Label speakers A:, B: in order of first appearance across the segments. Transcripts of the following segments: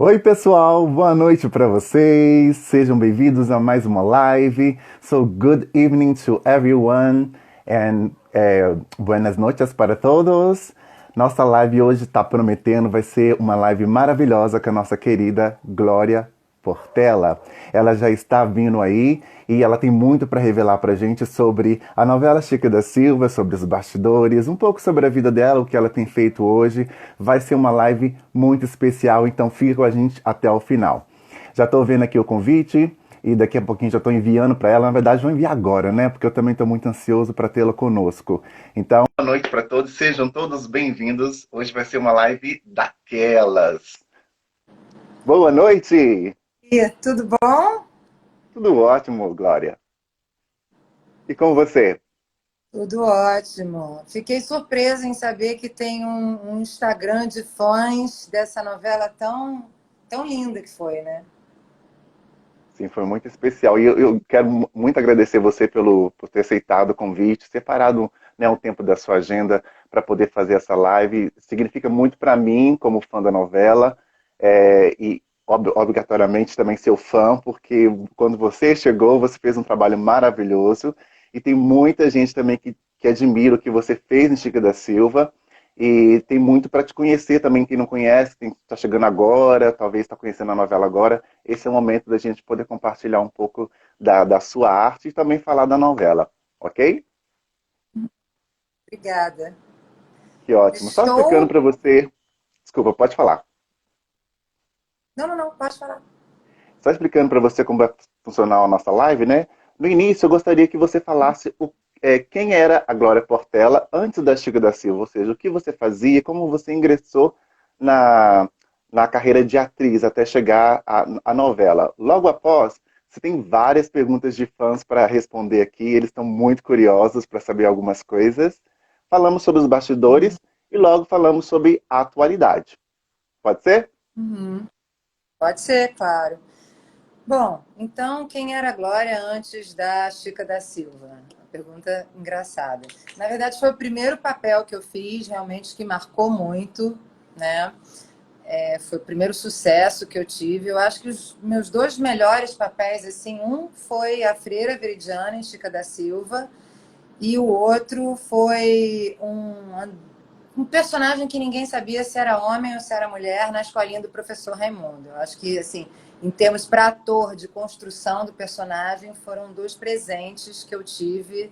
A: Oi, pessoal, boa noite para vocês. Sejam bem-vindos a mais uma live. So, good evening to everyone and buenas noches para todos. Nossa live hoje está prometendo, vai ser uma live maravilhosa com a nossa querida Glória Portela. Ela já está vindo aí e ela tem muito para revelar para a gente sobre a novela Chica da Silva, sobre os bastidores, um pouco sobre a vida dela, o que ela tem feito hoje. Vai ser uma live muito especial, então fica com a gente até o final. Já estou vendo aqui o convite e daqui a pouquinho já estou enviando para ela. Na verdade, vou enviar agora, né? Porque eu também estou muito ansioso para tê-la conosco. Então, boa noite para todos, sejam todos bem-vindos. Hoje vai ser uma live daquelas. Boa noite!
B: E tudo bom?
A: Tudo ótimo, Glória. E com você?
B: Tudo ótimo. Fiquei surpresa em saber que tem um Instagram de fãs dessa novela tão linda que foi, né?
A: Sim, foi muito especial. E eu quero muito agradecer você por ter aceitado o convite, separado, né, um tempo da sua agenda para poder fazer essa live. Significa muito para mim, como fã da novela, e obrigatoriamente também seu fã, porque quando você chegou, você fez um trabalho maravilhoso. E tem muita gente também que admira o que você fez em Chica da Silva. E tem muito para te conhecer também, quem não conhece, quem está chegando agora, talvez está conhecendo a novela agora. Esse é o momento da gente poder compartilhar um pouco da sua arte e também falar da novela, ok?
B: Obrigada.
A: Que ótimo. Só explicando
B: Estou.
A: para você. Desculpa, pode falar.
B: Não, não, não, pode falar.
A: Só explicando para você como vai funcionar a nossa live, né? No início, eu gostaria que você falasse quem era a Glória Portela antes da Chica da Silva, ou seja, o que você fazia, como você ingressou na, na carreira de atriz até chegar à novela. Logo após, você tem várias perguntas de fãs para responder aqui, eles estão muito curiosos para saber algumas coisas. Falamos sobre os bastidores e logo falamos sobre a atualidade. Pode ser?
B: Uhum. Pode ser, claro. Bom, então quem era a Glória antes da Chica da Silva? Uma pergunta engraçada. Na verdade, foi o primeiro papel que eu fiz, realmente que marcou muito, né? Foi o primeiro sucesso que eu tive. Eu acho que os meus dois melhores papéis, assim, um foi a Freira Veridiana em Chica da Silva e o outro foi um personagem que ninguém sabia se era homem ou se era mulher na escolinha do professor Raimundo. Eu acho que, assim, em termos para ator de construção do personagem, foram dois presentes que eu tive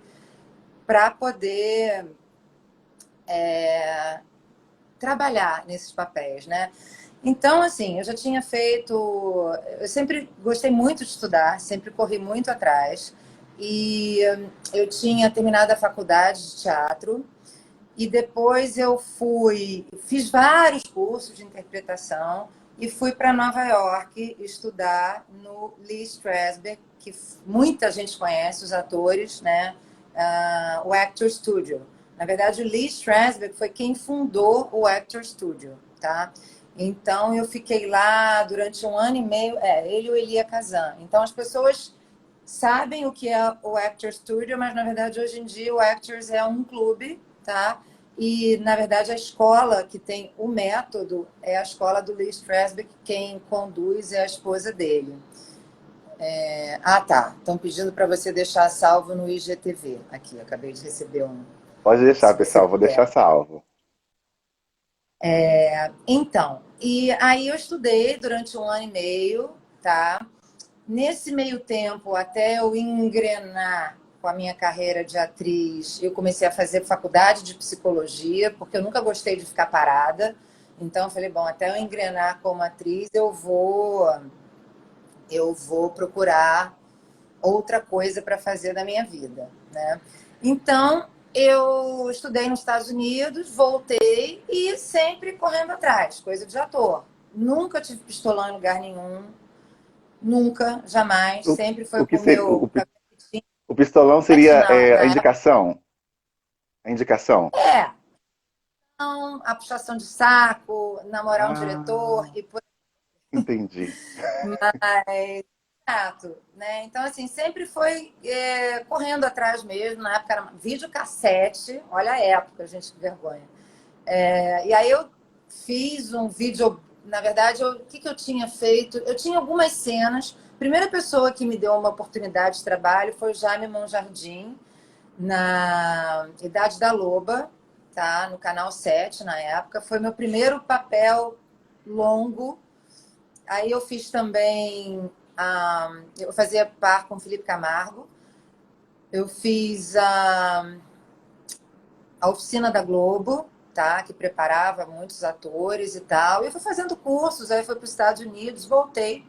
B: para poder trabalhar nesses papéis, né? Então, assim, eu já tinha feito. Eu sempre gostei muito de estudar, sempre corri muito atrás. E eu tinha terminado a faculdade de teatro. E depois eu fiz vários cursos de interpretação e fui para Nova York estudar no Lee Strasberg, que muita gente conhece, os atores, né? O Actor Studio. Na verdade, o Lee Strasberg foi quem fundou o Actor Studio, tá? Então, eu fiquei lá durante um ano e meio, ele e o Elia Kazan. Então, as pessoas sabem o que é o Actor Studio, mas, na verdade, hoje em dia, o Actors é um clube, tá? E, na verdade, a escola que tem o método é a escola do Lee Strasberg, quem conduz é a esposa dele. Tá. Estão pedindo para você deixar salvo no IGTV. Aqui, acabei de receber um.
A: Pode deixar,
B: Se você
A: pessoal, vou
B: puder.
A: deixar salvo.
B: Então, e aí eu estudei durante um ano e meio, tá? Nesse meio tempo, até eu engrenar com a minha carreira de atriz, eu comecei a fazer faculdade de psicologia, porque eu nunca gostei de ficar parada. Então, eu falei, bom, até eu engrenar como atriz, eu vou procurar outra coisa para fazer da minha vida, né? Então, eu estudei nos Estados Unidos, voltei e sempre correndo atrás, coisa de ator. Nunca tive pistolão em lugar nenhum, nunca, jamais.
A: O,
B: Sempre foi
A: o que
B: com o
A: seria,
B: meu
A: o pistolão seria
B: na,
A: a
B: na época.
A: indicação. A indicação.
B: Então, a puxação de saco, namorar um diretor
A: Ah,
B: e por
A: entendi.
B: mais. Exato, né? Então, assim, sempre foi correndo atrás mesmo. Na época era videocassete, olha a época, gente, que vergonha. E aí eu fiz um vídeo, na verdade, o que eu tinha feito? Eu tinha algumas cenas. A primeira pessoa que me deu uma oportunidade de trabalho foi o Jaime Monjardim, na Idade da Loba, tá? No Canal 7, na época. Foi meu primeiro papel longo. Aí eu fiz também... eu fazia par com o Felipe Camargo. Eu fiz a Oficina da Globo, tá? Que preparava muitos atores e tal. E eu fui fazendo cursos, aí fui para os Estados Unidos, voltei.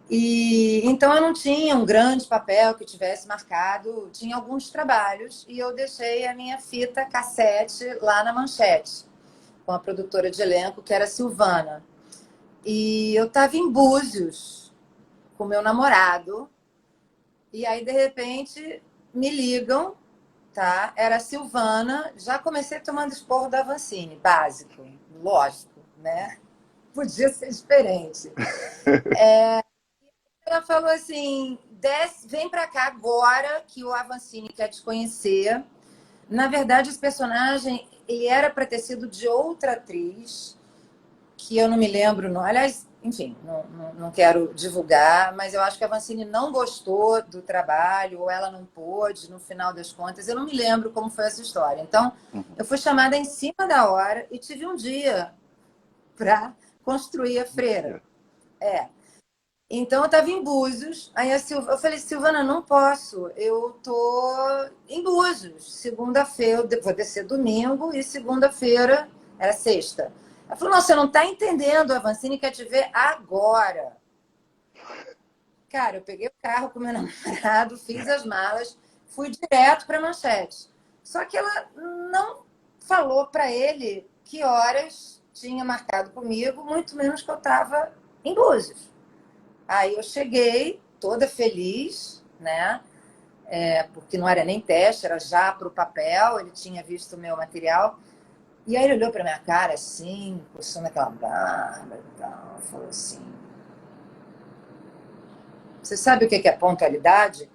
B: E então eu não tinha um grande papel que tivesse marcado, tinha alguns trabalhos e eu deixei a minha fita cassete lá na Manchete, com a produtora de elenco, que era a Silvana. E eu estava em Búzios com meu namorado, e aí de repente me ligam, tá? Era a Silvana, já comecei tomando esporro da Avancini, básico, lógico, né? Podia ser diferente. Ela falou assim: desce, vem pra cá agora que o Avancini quer te conhecer. Na verdade, esse personagem ele era para ter sido de outra atriz, que eu não me lembro. Não. Aliás, enfim, não quero divulgar, mas eu acho que a Avancini não gostou do trabalho, ou ela não pôde, no final das contas. Eu não me lembro como foi essa história. Então, eu fui chamada em cima da hora e tive um dia para construir a freira. Então, eu estava em Búzios, aí eu falei, Silvana, não posso, eu tô em Búzios, segunda-feira, eu vou descer domingo e segunda-feira era sexta. Ela falou, não, você não está entendendo, a Avancini quer te ver agora. Cara, eu peguei o carro com meu namorado, fiz as malas, fui direto para Manchete. Só que ela não falou para ele que horas tinha marcado comigo, muito menos que eu estava em Búzios. Aí eu cheguei toda feliz, né? Porque não era nem teste, era já para o papel, ele tinha visto o meu material. E aí ele olhou para minha cara assim, coçando aquela barba e tal, falou assim: você sabe o que é pontualidade?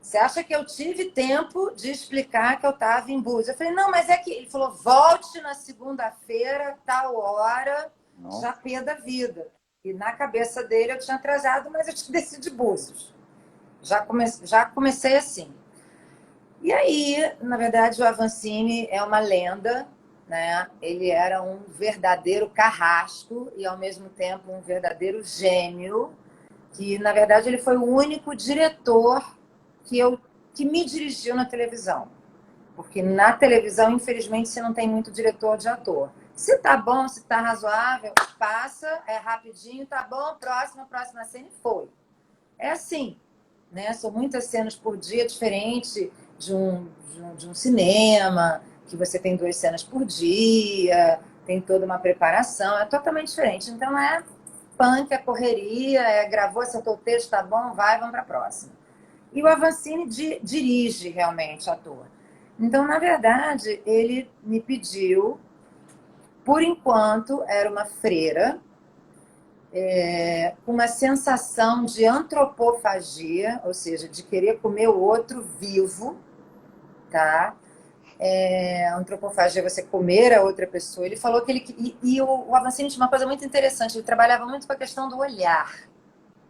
B: Você acha que eu tive tempo de explicar que eu estava em Búzios? Eu falei, não, mas é que... Ele falou, volte na segunda-feira, tal hora, já pé da vida. E na cabeça dele eu tinha atrasado, mas eu tinha descido de Búzios. Já comecei assim. E aí, na verdade, o Avancini é uma lenda, né? Ele era um verdadeiro carrasco e, ao mesmo tempo, um verdadeiro gênio, que, na verdade, ele foi o único diretor que me dirigiu na televisão. Porque na televisão, infelizmente, você não tem muito diretor de ator. Se tá bom, se tá razoável, passa, é rapidinho, tá bom, próxima cena e foi. É assim, né? São muitas cenas por dia, diferente de um cinema, que você tem 2 cenas por dia, tem toda uma preparação, é totalmente diferente. Então é punk, é correria, gravou, acertou o texto, tá bom, vai, vamos para a próxima. E o Avancini dirige realmente a ator. Então, na verdade, ele me pediu, por enquanto, era uma freira, com uma sensação de antropofagia, ou seja, de querer comer o outro vivo, tá? Antropofagia é você comer a outra pessoa. Ele falou que ele... E o Avancini tinha uma coisa muito interessante, ele trabalhava muito com a questão do olhar.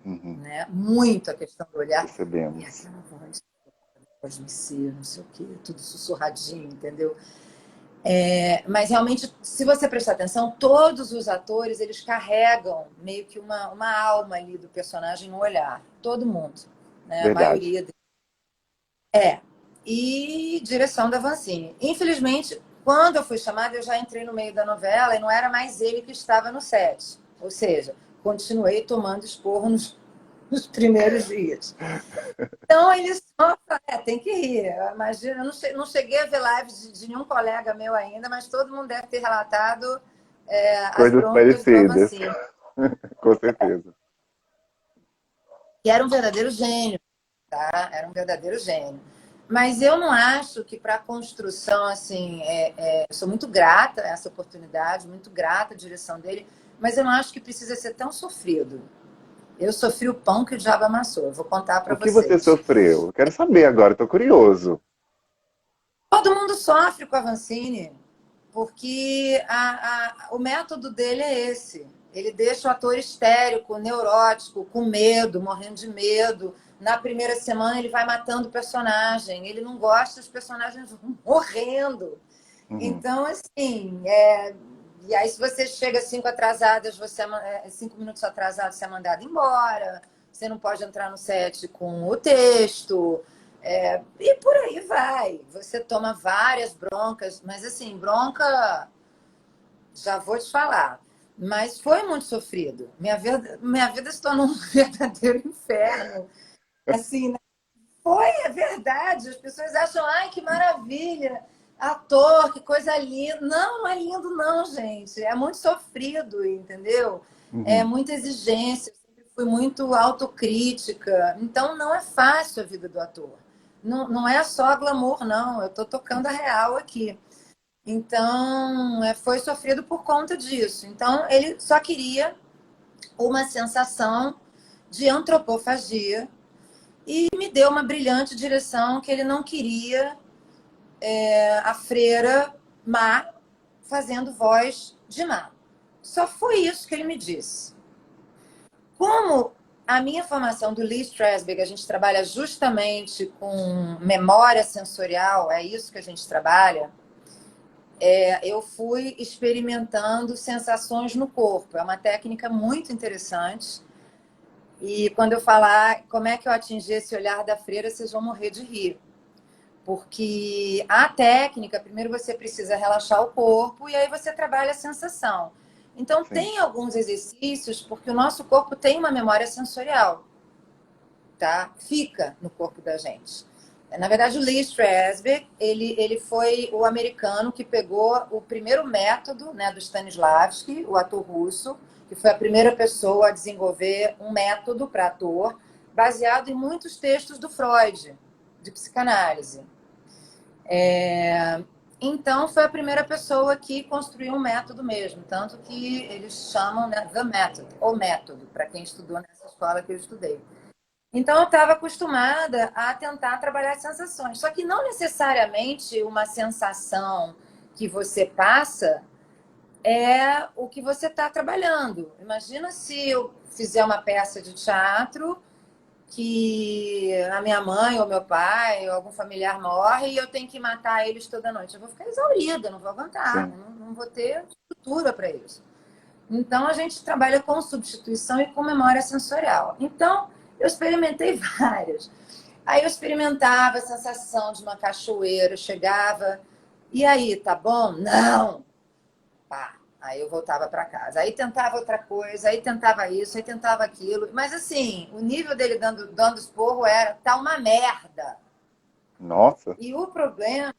B: Né? Muito a questão do olhar.
A: Percebemos.
B: E aquela voz me ser, não sei o quê, tudo sussurradinho, entendeu? Mas realmente, se você prestar atenção, todos os atores, eles carregam meio que uma alma ali do personagem no olhar. Todo mundo, né? A
A: Verdade.
B: maioria deles. E direção da Avancini. Infelizmente, quando eu fui chamada, eu já entrei no meio da novela e não era mais ele que estava no set. Ou seja, continuei tomando esporro nos primeiros dias. Então, eles só tem que rir. Imagina, eu não cheguei a ver lives de nenhum colega meu ainda, mas todo mundo deve ter relatado as
A: Coisas
B: broncas do
A: parecidas.
B: Avancini.
A: Com certeza.
B: Que era um verdadeiro gênio, tá? Era um verdadeiro gênio. Mas eu não acho que para a construção, assim, eu sou muito grata a essa oportunidade, muito grata à direção dele, mas eu não acho que precisa ser tão sofrido. Eu sofri o pão que o diabo amassou. Eu vou contar para
A: O que você
B: vocês.
A: sofreu? Quero saber agora, estou curioso.
B: Todo mundo sofre com a Avancini, porque o método dele é esse. Ele deixa o ator histérico, neurótico, com medo, morrendo de medo. Na primeira semana ele vai matando o personagem. Ele não gosta dos personagens morrendo.
A: Uhum.
B: Então, assim, e aí se você chega 5 minutos atrasado, você é mandado embora. Você não pode entrar no set com o texto. E por aí vai. Você toma várias broncas, mas assim, bronca, já vou te falar. Mas foi muito sofrido. Minha vida se tornou um verdadeiro inferno. Assim, né? É verdade. As pessoas acham, ai, que maravilha, ator, que coisa linda. Não, não é lindo, não, gente. É muito sofrido, entendeu? É
A: Uhum.
B: muita exigência. Eu sempre fui muito autocrítica. Então, não é fácil a vida do ator. Não, não é só glamour, não. Eu estou tocando a real aqui. Então, foi sofrido por conta disso. Então, ele só queria uma sensação de antropofagia e me deu uma brilhante direção que ele não queria a freira má fazendo voz de má. Só foi isso que ele me disse. Como a minha formação do Lee Strasberg, a gente trabalha justamente com memória sensorial, é isso que a gente trabalha, eu fui experimentando sensações no corpo. É uma técnica muito interessante. E quando eu falar como é que eu atingi esse olhar da freira, vocês vão morrer de rir. Porque a técnica, primeiro você precisa relaxar o corpo e aí você trabalha a sensação. Então,
A: Sim.
B: tem alguns exercícios, porque o nosso corpo tem uma memória sensorial, tá? Fica no corpo da gente. Na verdade, o Lee Strasberg, ele foi o americano que pegou o primeiro método, né, do Stanislavski, o ator russo, que foi a primeira pessoa a desenvolver um método para ator, baseado em muitos textos do Freud, de psicanálise. Então, foi a primeira pessoa que construiu um método mesmo, tanto que eles chamam, né, The Method, ou método, para quem estudou nessa escola que eu estudei. Então, eu estava acostumada a tentar trabalhar as sensações. Só que não necessariamente uma sensação que você passa é o que você está trabalhando. Imagina se eu fizer uma peça de teatro que a minha mãe ou meu pai ou algum familiar morre e eu tenho que matar eles toda noite. Eu vou ficar exaurida, não vou aguentar,
A: Sim.
B: não vou ter estrutura para isso. Então, a gente trabalha com substituição e com memória sensorial. Então, eu experimentei várias. Aí eu experimentava a sensação de uma cachoeira, chegava, e aí, tá bom? Não! Pá. Aí eu voltava para casa. Aí tentava outra coisa, aí tentava isso, aí tentava aquilo. Mas assim, o nível dele dando esporro era tá uma merda.
A: Nossa.
B: E o problema,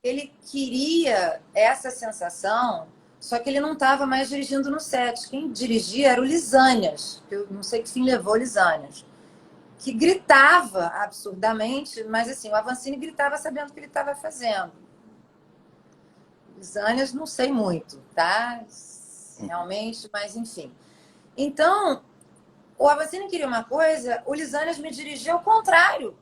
B: ele queria essa sensação, só que ele não estava mais dirigindo no set. Quem dirigia era o Lisânias, que eu não sei que fim levou o Lisânias, que gritava absurdamente, mas assim, o Avancini gritava sabendo o que ele estava fazendo. Lisânias não sei muito, tá?
A: Uhum.
B: Realmente, mas enfim. Então, o Avancini queria uma coisa, o Lisânias me dirigia ao contrário.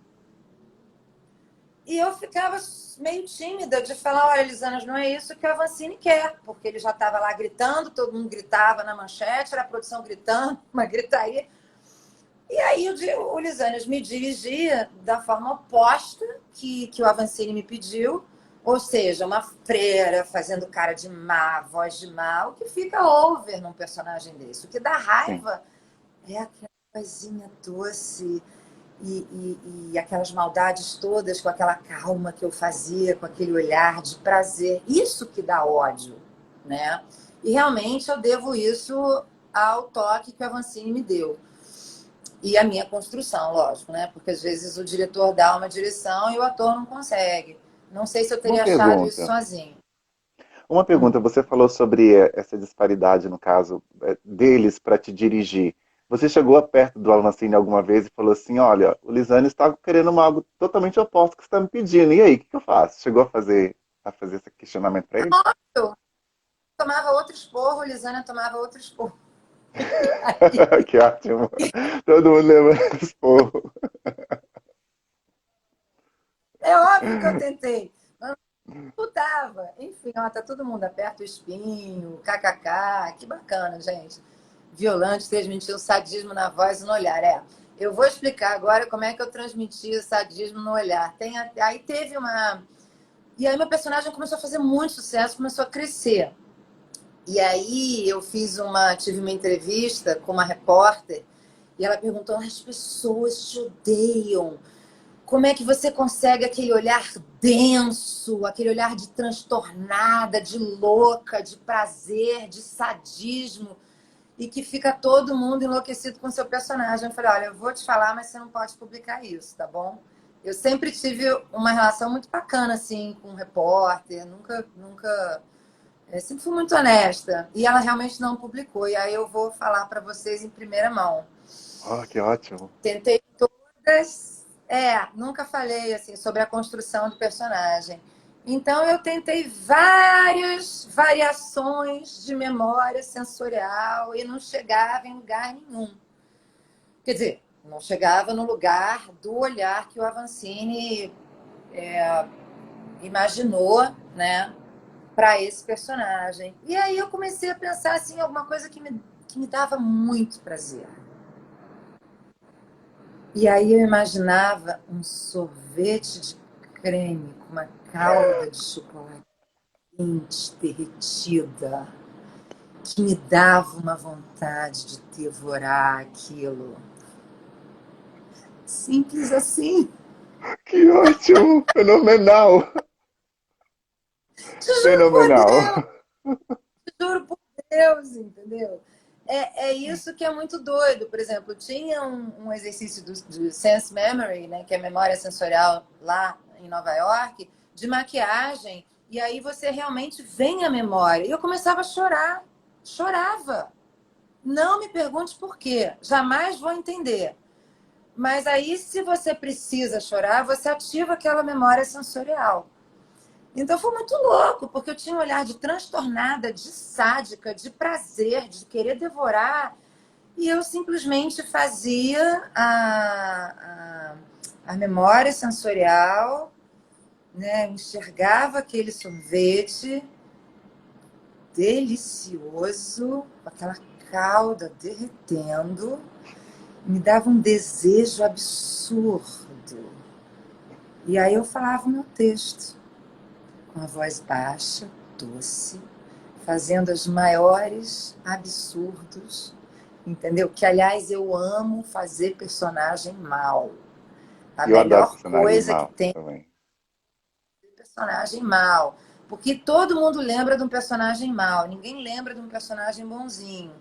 B: E eu ficava meio tímida de falar, olha, Lisânias, não é isso que o Avancini quer, porque ele já estava lá gritando, todo mundo gritava na manchete, era a produção gritando, uma gritaria. E aí o Lisânias me dirigia da forma oposta que o Avancini me pediu, ou seja, uma freira fazendo cara de má, voz de má, o que fica over num personagem desse. O que dá
A: Sim.
B: raiva é aquela coisinha doce e aquelas maldades todas com aquela calma que eu fazia, com aquele olhar de prazer. Isso que dá ódio, né? E realmente eu devo isso ao toque que o Avancini me deu. E a minha construção, lógico, né? Porque às vezes o diretor dá uma direção e o ator não consegue. Não sei se eu
A: Uma
B: teria achado isso
A: pergunta.
B: sozinho.
A: Uma pergunta, você falou sobre essa disparidade, no caso, deles para te dirigir. Você chegou perto do Alvancini alguma vez e falou assim, olha, o Lisane está querendo algo totalmente oposto que você está me pedindo. E aí, o que que eu faço? Chegou a fazer esse questionamento para ele?
B: Eu tomava outro esporro, Lisânia tomava outro esporro. Aí,
A: Que ótimo. Todo mundo levando esporro.
B: é óbvio que eu tentei. Tava. Enfim, ó, tá todo mundo aperta o espinho, kkk, que bacana, gente. Violante transmitiu o sadismo na voz e no olhar. Eu vou explicar agora como é que eu transmiti o sadismo no olhar. Aí teve uma. E aí meu personagem começou a fazer muito sucesso, começou a crescer. E aí eu tive uma entrevista com uma repórter e ela perguntou: as pessoas te odeiam. Como é que você consegue aquele olhar denso, aquele olhar de transtornada, de louca, de prazer, de sadismo, e que fica todo mundo enlouquecido com o seu personagem? Eu falei: olha, eu vou te falar, mas você não pode publicar isso, tá bom? Eu sempre tive uma relação muito bacana, assim, com o repórter, nunca. Eu sempre fui muito honesta. E ela realmente não publicou. E aí eu vou falar para vocês em primeira mão.
A: Oh, que ótimo.
B: Tentei todas. Nunca falei assim sobre a construção do personagem. Então eu tentei várias variações de memória sensorial e não chegava em lugar nenhum. Quer dizer, não chegava no lugar do olhar que o Avancini imaginou, né, para esse personagem. E aí eu comecei a pensar assim, em alguma coisa que me dava muito prazer. E aí eu imaginava um sorvete de creme com uma calda de chocolate quente, derretida, que me dava uma vontade de devorar aquilo. Simples assim.
A: Que ótimo! Fenomenal!
B: Te juro por Deus,
A: Fenomenal!
B: te juro por Deus, entendeu? É isso que é muito doido. Por exemplo, tinha um exercício do Sense Memory, né, que é memória sensorial lá em Nova York, de maquiagem, e aí você realmente vem à memória. E eu começava a chorar, chorava. Não me pergunte por quê, jamais vou entender. Mas aí, se você precisa chorar, você ativa aquela memória sensorial. Então foi muito louco, porque eu tinha um olhar de transtornada, de sádica, de prazer, de querer devorar. E eu simplesmente fazia a memória sensorial, né? Enxergava aquele sorvete delicioso, com aquela calda derretendo, me dava um desejo absurdo. E aí eu falava o meu texto, com a voz baixa, doce, fazendo os maiores absurdos, entendeu? Que, aliás, eu amo fazer personagem mal. A
A: Eu adoro
B: melhor
A: personagem
B: coisa que
A: mal
B: tem
A: também.
B: é personagem mal. Porque todo mundo lembra de um personagem mal, ninguém lembra de um personagem bonzinho.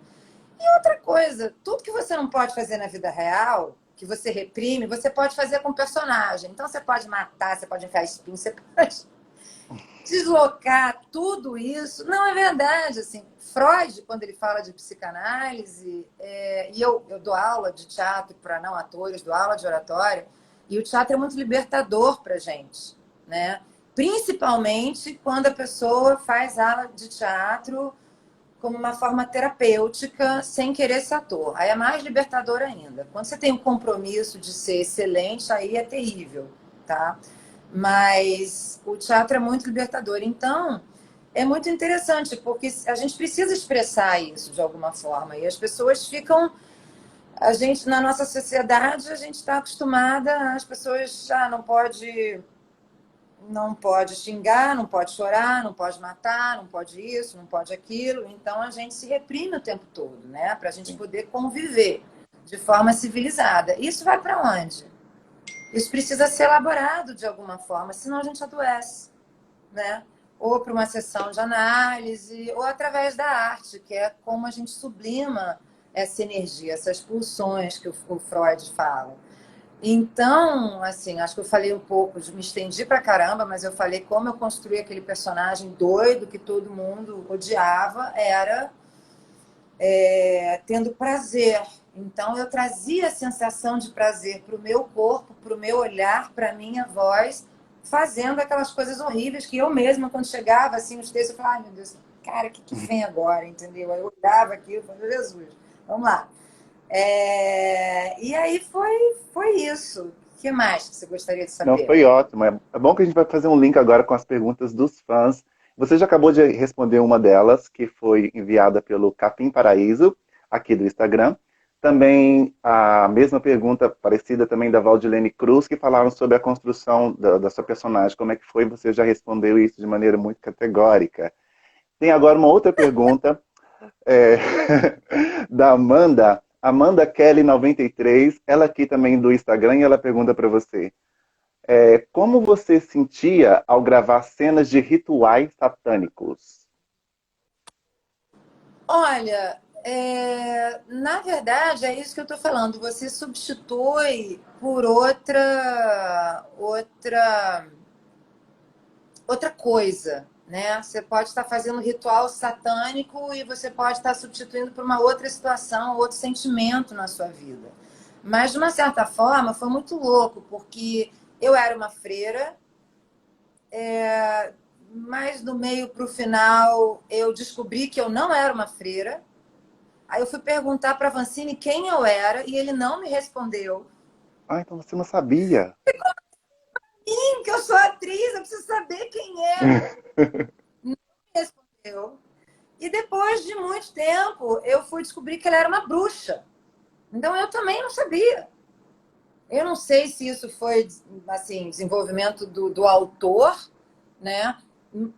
B: E outra coisa, tudo que você não pode fazer na vida real, que você reprime, você pode fazer com personagem. Então você pode matar, você pode enfiar espinho, você pode deslocar tudo isso. Não é verdade, assim. Freud, quando ele fala de psicanálise, e eu dou aula de teatro para não atores, dou aula de oratório, e o teatro é muito libertador para gente, né? Principalmente quando a pessoa faz aula de teatro como uma forma terapêutica, sem querer ser ator. Aí é mais libertador ainda. Quando você tem o compromisso de ser excelente, aí é terrível, tá? Mas o teatro é muito libertador. Então, é muito interessante, porque a gente precisa expressar isso de alguma forma. E as pessoas ficam. A gente, na nossa sociedade, a gente está acostumada, as pessoas já não pode xingar, não pode chorar, não pode matar, não pode isso, não pode aquilo. Então a gente se reprime o tempo todo, né? Para a gente
A: Sim.
B: poder conviver de forma civilizada. Isso vai para onde? Isso precisa ser elaborado de alguma forma, senão a gente adoece, né? Ou para uma sessão de análise, ou através da arte, que é como a gente sublima essa energia, essas pulsões que o Freud fala. Então, assim, acho que eu falei um pouco, me estendi pra caramba, mas eu falei como eu construí aquele personagem doido que todo mundo odiava, era tendo prazer. Então, eu trazia a sensação de prazer para o meu corpo, para o meu olhar, para a minha voz, fazendo aquelas coisas horríveis que eu mesma, quando chegava assim, os textos, eu falava: ai meu Deus, cara, o que vem agora, entendeu? Aí eu olhava aquilo e falava: Jesus, vamos lá. E aí foi isso. que mais que você gostaria de
A: Não,
B: saber?
A: foi ótimo. É bom que a gente vai fazer um link agora com as perguntas dos fãs. Você já acabou de responder uma delas, que foi enviada pelo Capim Paraíso, aqui do Instagram. Também a mesma pergunta parecida também da Valdilene Cruz, que falaram sobre a construção da sua personagem. Como é que foi? Você já respondeu isso de maneira muito categórica. Tem agora uma outra pergunta é, da Amanda. Amanda Kelly 93, ela aqui também do Instagram, e ela pergunta para você. Como você sentia ao gravar cenas de rituais satânicos?
B: Olha, na verdade é isso que eu estou falando. Você substitui por outra coisa, né? Você pode estar fazendo um ritual satânico e você pode estar substituindo por uma outra situação, outro sentimento na sua vida. Mas, de uma certa forma, foi muito louco, porque eu era uma freira, mas do meio para o final eu descobri que eu não era uma freira. Aí eu fui perguntar para Vancini quem eu era e ele não me respondeu.
A: Ah, então você não sabia.
B: Sim, que eu sou atriz, eu preciso saber quem é. Não me respondeu. E depois de muito tempo, eu fui descobrir que ela era uma bruxa. Então eu também não sabia. Eu não sei se isso foi assim, desenvolvimento do autor, né?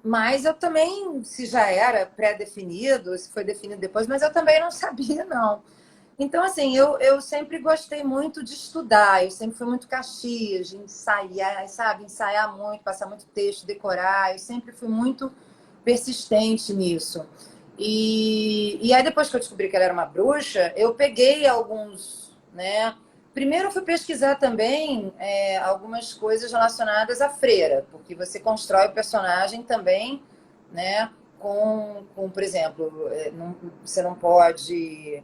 B: Mas eu também, se já era pré-definido, se foi definido depois, mas eu também não sabia, não. Então, assim, eu sempre gostei muito de estudar, eu sempre fui muito Caxias, de ensaiar, sabe? Ensaiar muito, passar muito texto, decorar, eu sempre fui muito persistente nisso. E aí, depois que eu descobri que ela era uma bruxa, eu peguei alguns, né? Primeiro, eu fui pesquisar também algumas coisas relacionadas à freira, porque você constrói o personagem também, né? Por exemplo, você não pode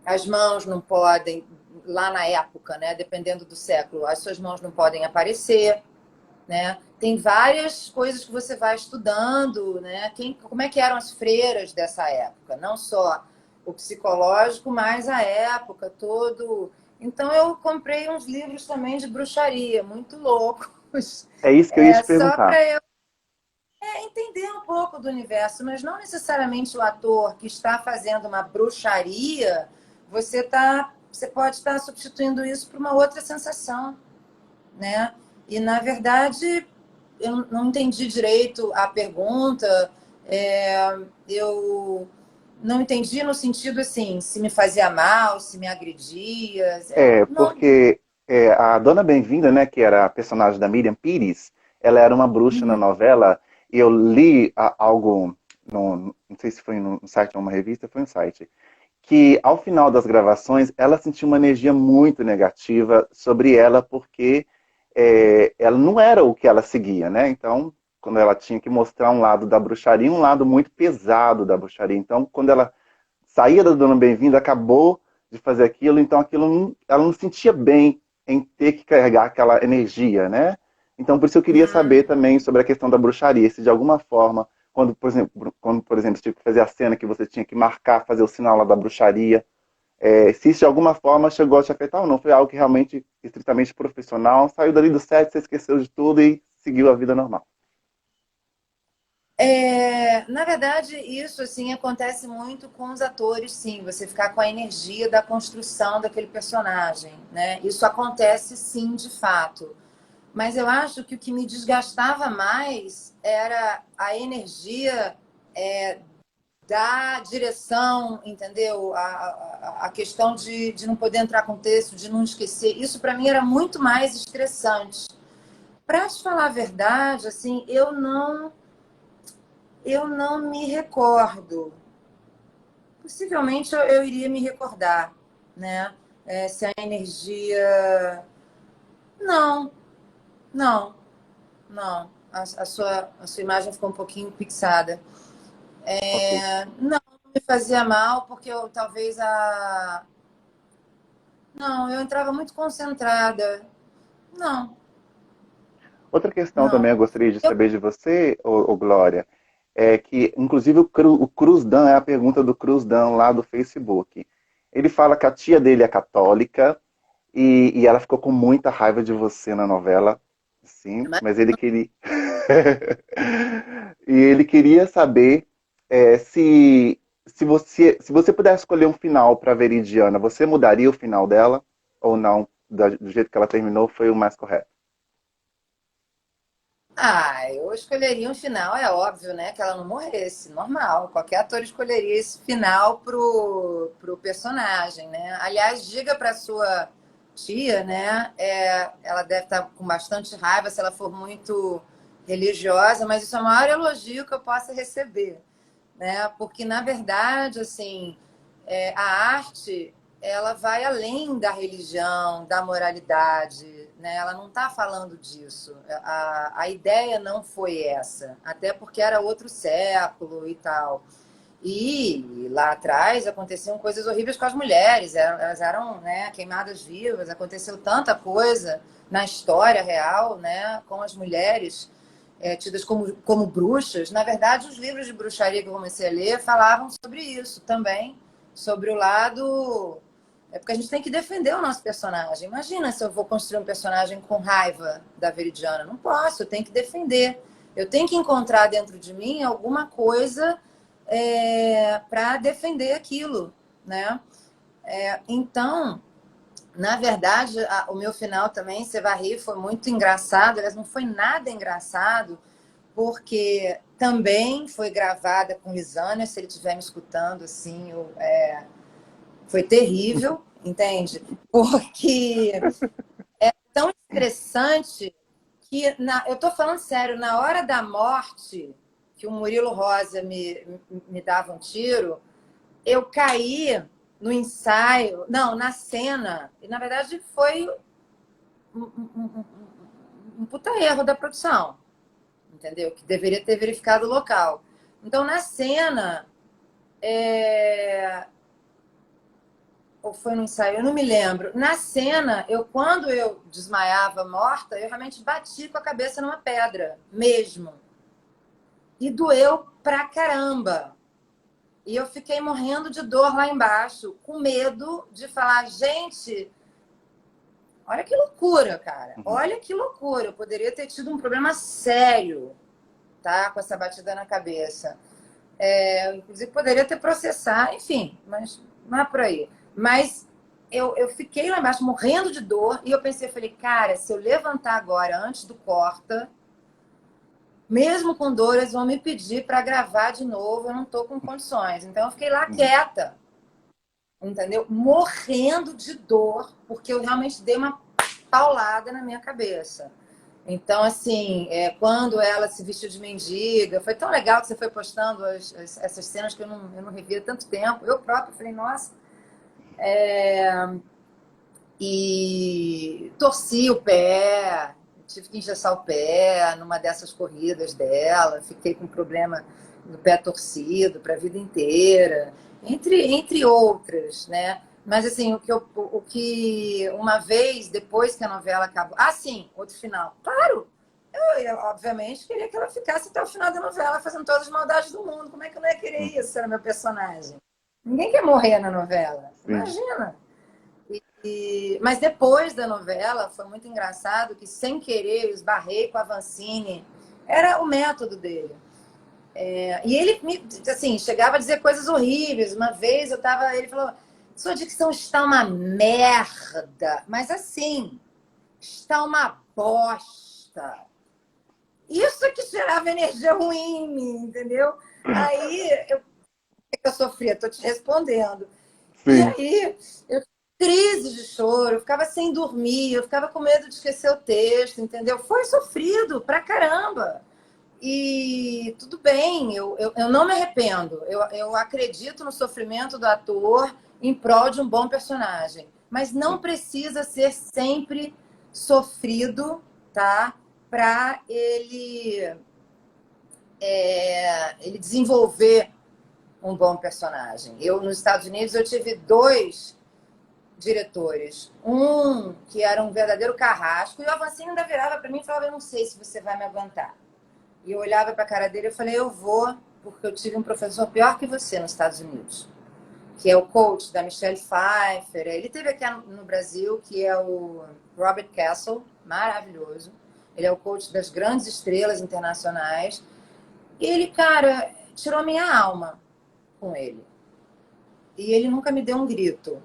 B: as mãos não podem, lá na época, né, dependendo do século, as suas mãos não podem aparecer, né? Tem várias coisas que você vai estudando, né? Como é que eram as freiras dessa época? Não só o psicológico, mas a época todo. Então eu comprei uns livros também de bruxaria, muito loucos,
A: É isso que eu ia te
B: só
A: perguntar.
B: para eu entender um pouco do universo, mas não necessariamente o ator que está fazendo uma bruxaria, você pode estar substituindo isso por uma outra sensação, né? E na verdade eu não entendi direito a pergunta, eu não entendi no sentido assim, se me fazia mal, se me agredia, não.
A: Porque a Dona Bem-vinda, né, que era a personagem da Miriam Pires, ela era uma bruxa na novela, e eu li algo, não sei se foi no site ou uma revista, foi um site, que ao final das gravações ela sentiu uma energia muito negativa sobre ela, porque ela não era o que ela seguia, né? Então, quando ela tinha que mostrar um lado da bruxaria, um lado muito pesado da bruxaria. Então, quando ela saía da Dona Bem-vinda, acabou de fazer aquilo, então ela não sentia bem em ter que carregar aquela energia, né? Então, por isso eu queria saber também sobre a questão da bruxaria, se de alguma forma, quando, por exemplo, você tinha que fazer a cena que você tinha que marcar, fazer o sinal lá da bruxaria, se isso de alguma forma chegou a te afetar ou não, foi algo que realmente, estritamente profissional, saiu dali do set, você esqueceu de tudo e seguiu a vida normal.
B: Na verdade, isso assim acontece muito com os atores, sim. Você ficar com a energia da construção daquele personagem, né? Isso acontece, sim, de fato. Mas eu acho que o que me desgastava mais era a energia da direção, entendeu? A questão de não poder entrar com texto, de não esquecer. Isso para mim era muito mais estressante. Para te falar a verdade, assim, eu não me recordo. Possivelmente eu iria me recordar, né? Se a energia. Não, não, não. A sua imagem ficou um pouquinho pixada.
A: Ok.
B: Não, não me fazia mal, porque eu talvez a. Não, eu entrava muito concentrada. Não,
A: Outra questão também
B: não.
A: eu gostaria de
B: Eu,
A: saber de você, Glória, é que, inclusive, o Cruz Dan, é a pergunta do Cruz Dan lá do Facebook. Ele fala que a tia dele é católica e ela ficou com muita raiva de você na novela, sim,
B: Mas,
A: mas ele queria. E ele queria saber se você pudesse escolher um final para Veridiana, você mudaria o final dela ou não? Do jeito que ela terminou foi o mais correto.
B: eu escolheria um final, é óbvio, né? Que ela não morresse, normal. Qualquer ator escolheria esse final pro personagem, né? Aliás, diga para sua tia, né? Ela deve estar com bastante raiva se ela for muito religiosa, mas isso é o maior elogio que eu possa receber, né? Porque, na verdade, assim, a arte ela vai além da religião, da moralidade, né? Ela não está falando disso. A ideia não foi essa, até porque era outro século e tal. E lá atrás aconteciam coisas horríveis com as mulheres, elas eram, né, queimadas vivas, aconteceu tanta coisa na história real, né, com as mulheres tidas como bruxas. Na verdade, os livros de bruxaria que eu comecei a ler falavam sobre isso também, sobre o lado. É porque a gente tem que defender o nosso personagem. Imagina se eu vou construir um personagem com raiva da Veridiana. Não posso, eu tenho que defender. Eu tenho que encontrar dentro de mim alguma coisa para defender aquilo, né? Então, na verdade, o meu final também, você vai rir, foi muito engraçado. Aliás, não foi nada engraçado, porque também foi gravada com Lisânia, se ele estiver me escutando, assim, foi terrível, entende? Porque tão estressante que, eu tô falando sério, na hora da morte, que o Murilo Rosa me dava um tiro, eu caí no ensaio, não, na cena, e na verdade foi um puta erro da produção, entendeu? Que deveria ter verificado o local. Então, na cena, ou foi no ensaio, eu não me lembro. Na cena, quando eu desmaiava morta, eu realmente bati com a cabeça numa pedra, mesmo. E doeu pra caramba. E eu fiquei morrendo de dor lá embaixo, com medo de falar, gente, olha que loucura, cara.
A: Uhum.
B: Olha que loucura. Eu poderia ter tido um problema sério, tá? Com essa batida na cabeça. Inclusive, poderia ter processado, enfim, mas não é por aí. Mas eu fiquei lá embaixo morrendo de dor e eu pensei, eu falei, cara, se eu levantar agora antes do corta, mesmo com dor, eles vão me pedir para gravar de novo, eu não estou com condições. Então eu fiquei lá
A: Uhum.
B: quieta, entendeu? Morrendo de dor, porque eu realmente dei uma paulada na minha cabeça. Então, assim, quando ela se vestiu de mendiga, foi tão legal que você foi postando essas cenas que eu não revia há tanto tempo. Eu própria falei, nossa. E torci o pé, tive que engessar o pé numa dessas corridas dela, fiquei com problema no pé torcido para a vida inteira, entre outras, né? Mas assim, o que uma vez, depois que a novela acabou. Ah, sim, outro final. Claro, eu, obviamente, queria que ela ficasse até o final da novela fazendo todas as maldades do mundo. Como é que eu não ia querer
A: Uhum.
B: isso? Era meu personagem. Ninguém quer morrer na novela.
A: Sim.
B: Imagina. Mas depois da novela, foi muito engraçado que, sem querer, eu esbarrei com a Vancini. Era o método dele. E ele, assim, chegava a dizer coisas horríveis. Uma vez ele falou, sua dicção está uma merda. Mas assim, está uma bosta. Isso é que gerava energia ruim em mim, entendeu? Aí eu sofria, estou te respondendo. E
A: Sim.
B: aí eu crise de choro, eu ficava sem dormir, eu ficava com medo de esquecer o texto, entendeu? Foi sofrido pra caramba. E tudo bem, eu não me arrependo. Eu acredito no sofrimento do ator em prol de um bom personagem. Mas não
A: Sim.
B: precisa ser sempre sofrido, tá? Para ele desenvolver um bom personagem. Nos Estados Unidos, eu tive dois diretores. Um que era um verdadeiro carrasco, e o Avancini ainda virava para mim e falava: eu não sei se você vai me aguentar. E eu olhava para a cara dele e falei: eu vou, porque eu tive um professor pior que você nos Estados Unidos, que é o coach da Michelle Pfeiffer. Ele teve aqui no Brasil, que é o Robert Castle, maravilhoso. Ele é o coach das grandes estrelas internacionais. E ele, cara, tirou minha alma com ele. E ele nunca me deu um grito.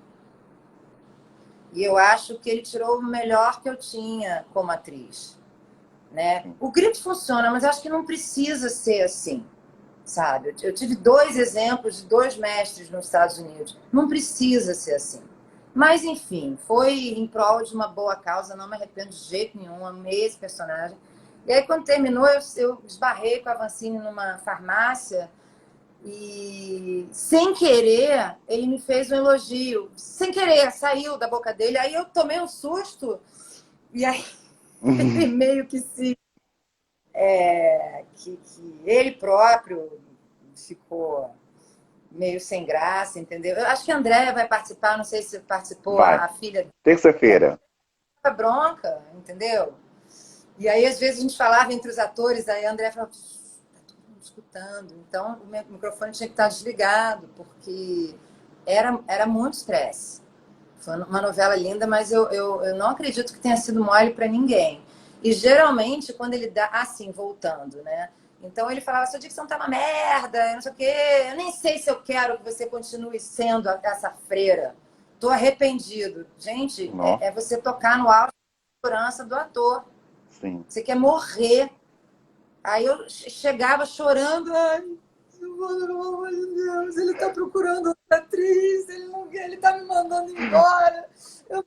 B: E eu acho que ele tirou o melhor que eu tinha como atriz, né? O grito funciona, mas eu acho que não precisa ser assim, sabe? Eu tive 2 exemplos de 2 mestres nos Estados Unidos. Não precisa ser assim. Mas, enfim, foi em prol de uma boa causa, não me arrependo de jeito nenhum, amei esse personagem. E aí, quando terminou, eu esbarrei com a Vancini numa farmácia e, sem querer, ele me fez um elogio. Sem querer, saiu da boca dele. Aí eu tomei um susto e aí ele meio que se... que ele próprio ficou meio sem graça, entendeu? Eu acho que a Andréia vai participar, não sei se participou,
A: Vai.
B: a filha
A: Terça-feira.
B: da bronca, entendeu? E aí, às vezes, a gente falava entre os atores, aí a Andréia falava, tá todo mundo escutando. Então, o meu microfone tinha que estar desligado, porque era muito estresse. Foi uma novela linda, mas eu não acredito que tenha sido mole para ninguém. E, geralmente, quando ele dá... Assim, voltando, né? Então, ele falava, sua dicção tá uma merda, não sei o quê. Eu nem sei se eu quero que você continue sendo essa freira. Tô arrependido. Gente,
A: Nossa,
B: é você tocar no alto da segurança do ator.
A: sim.
B: Você quer morrer. Aí eu chegava chorando. Ai, Giovana, pelo amor de Deus, ele tá procurando outra atriz, ele não quer, ele tá me mandando embora. Eu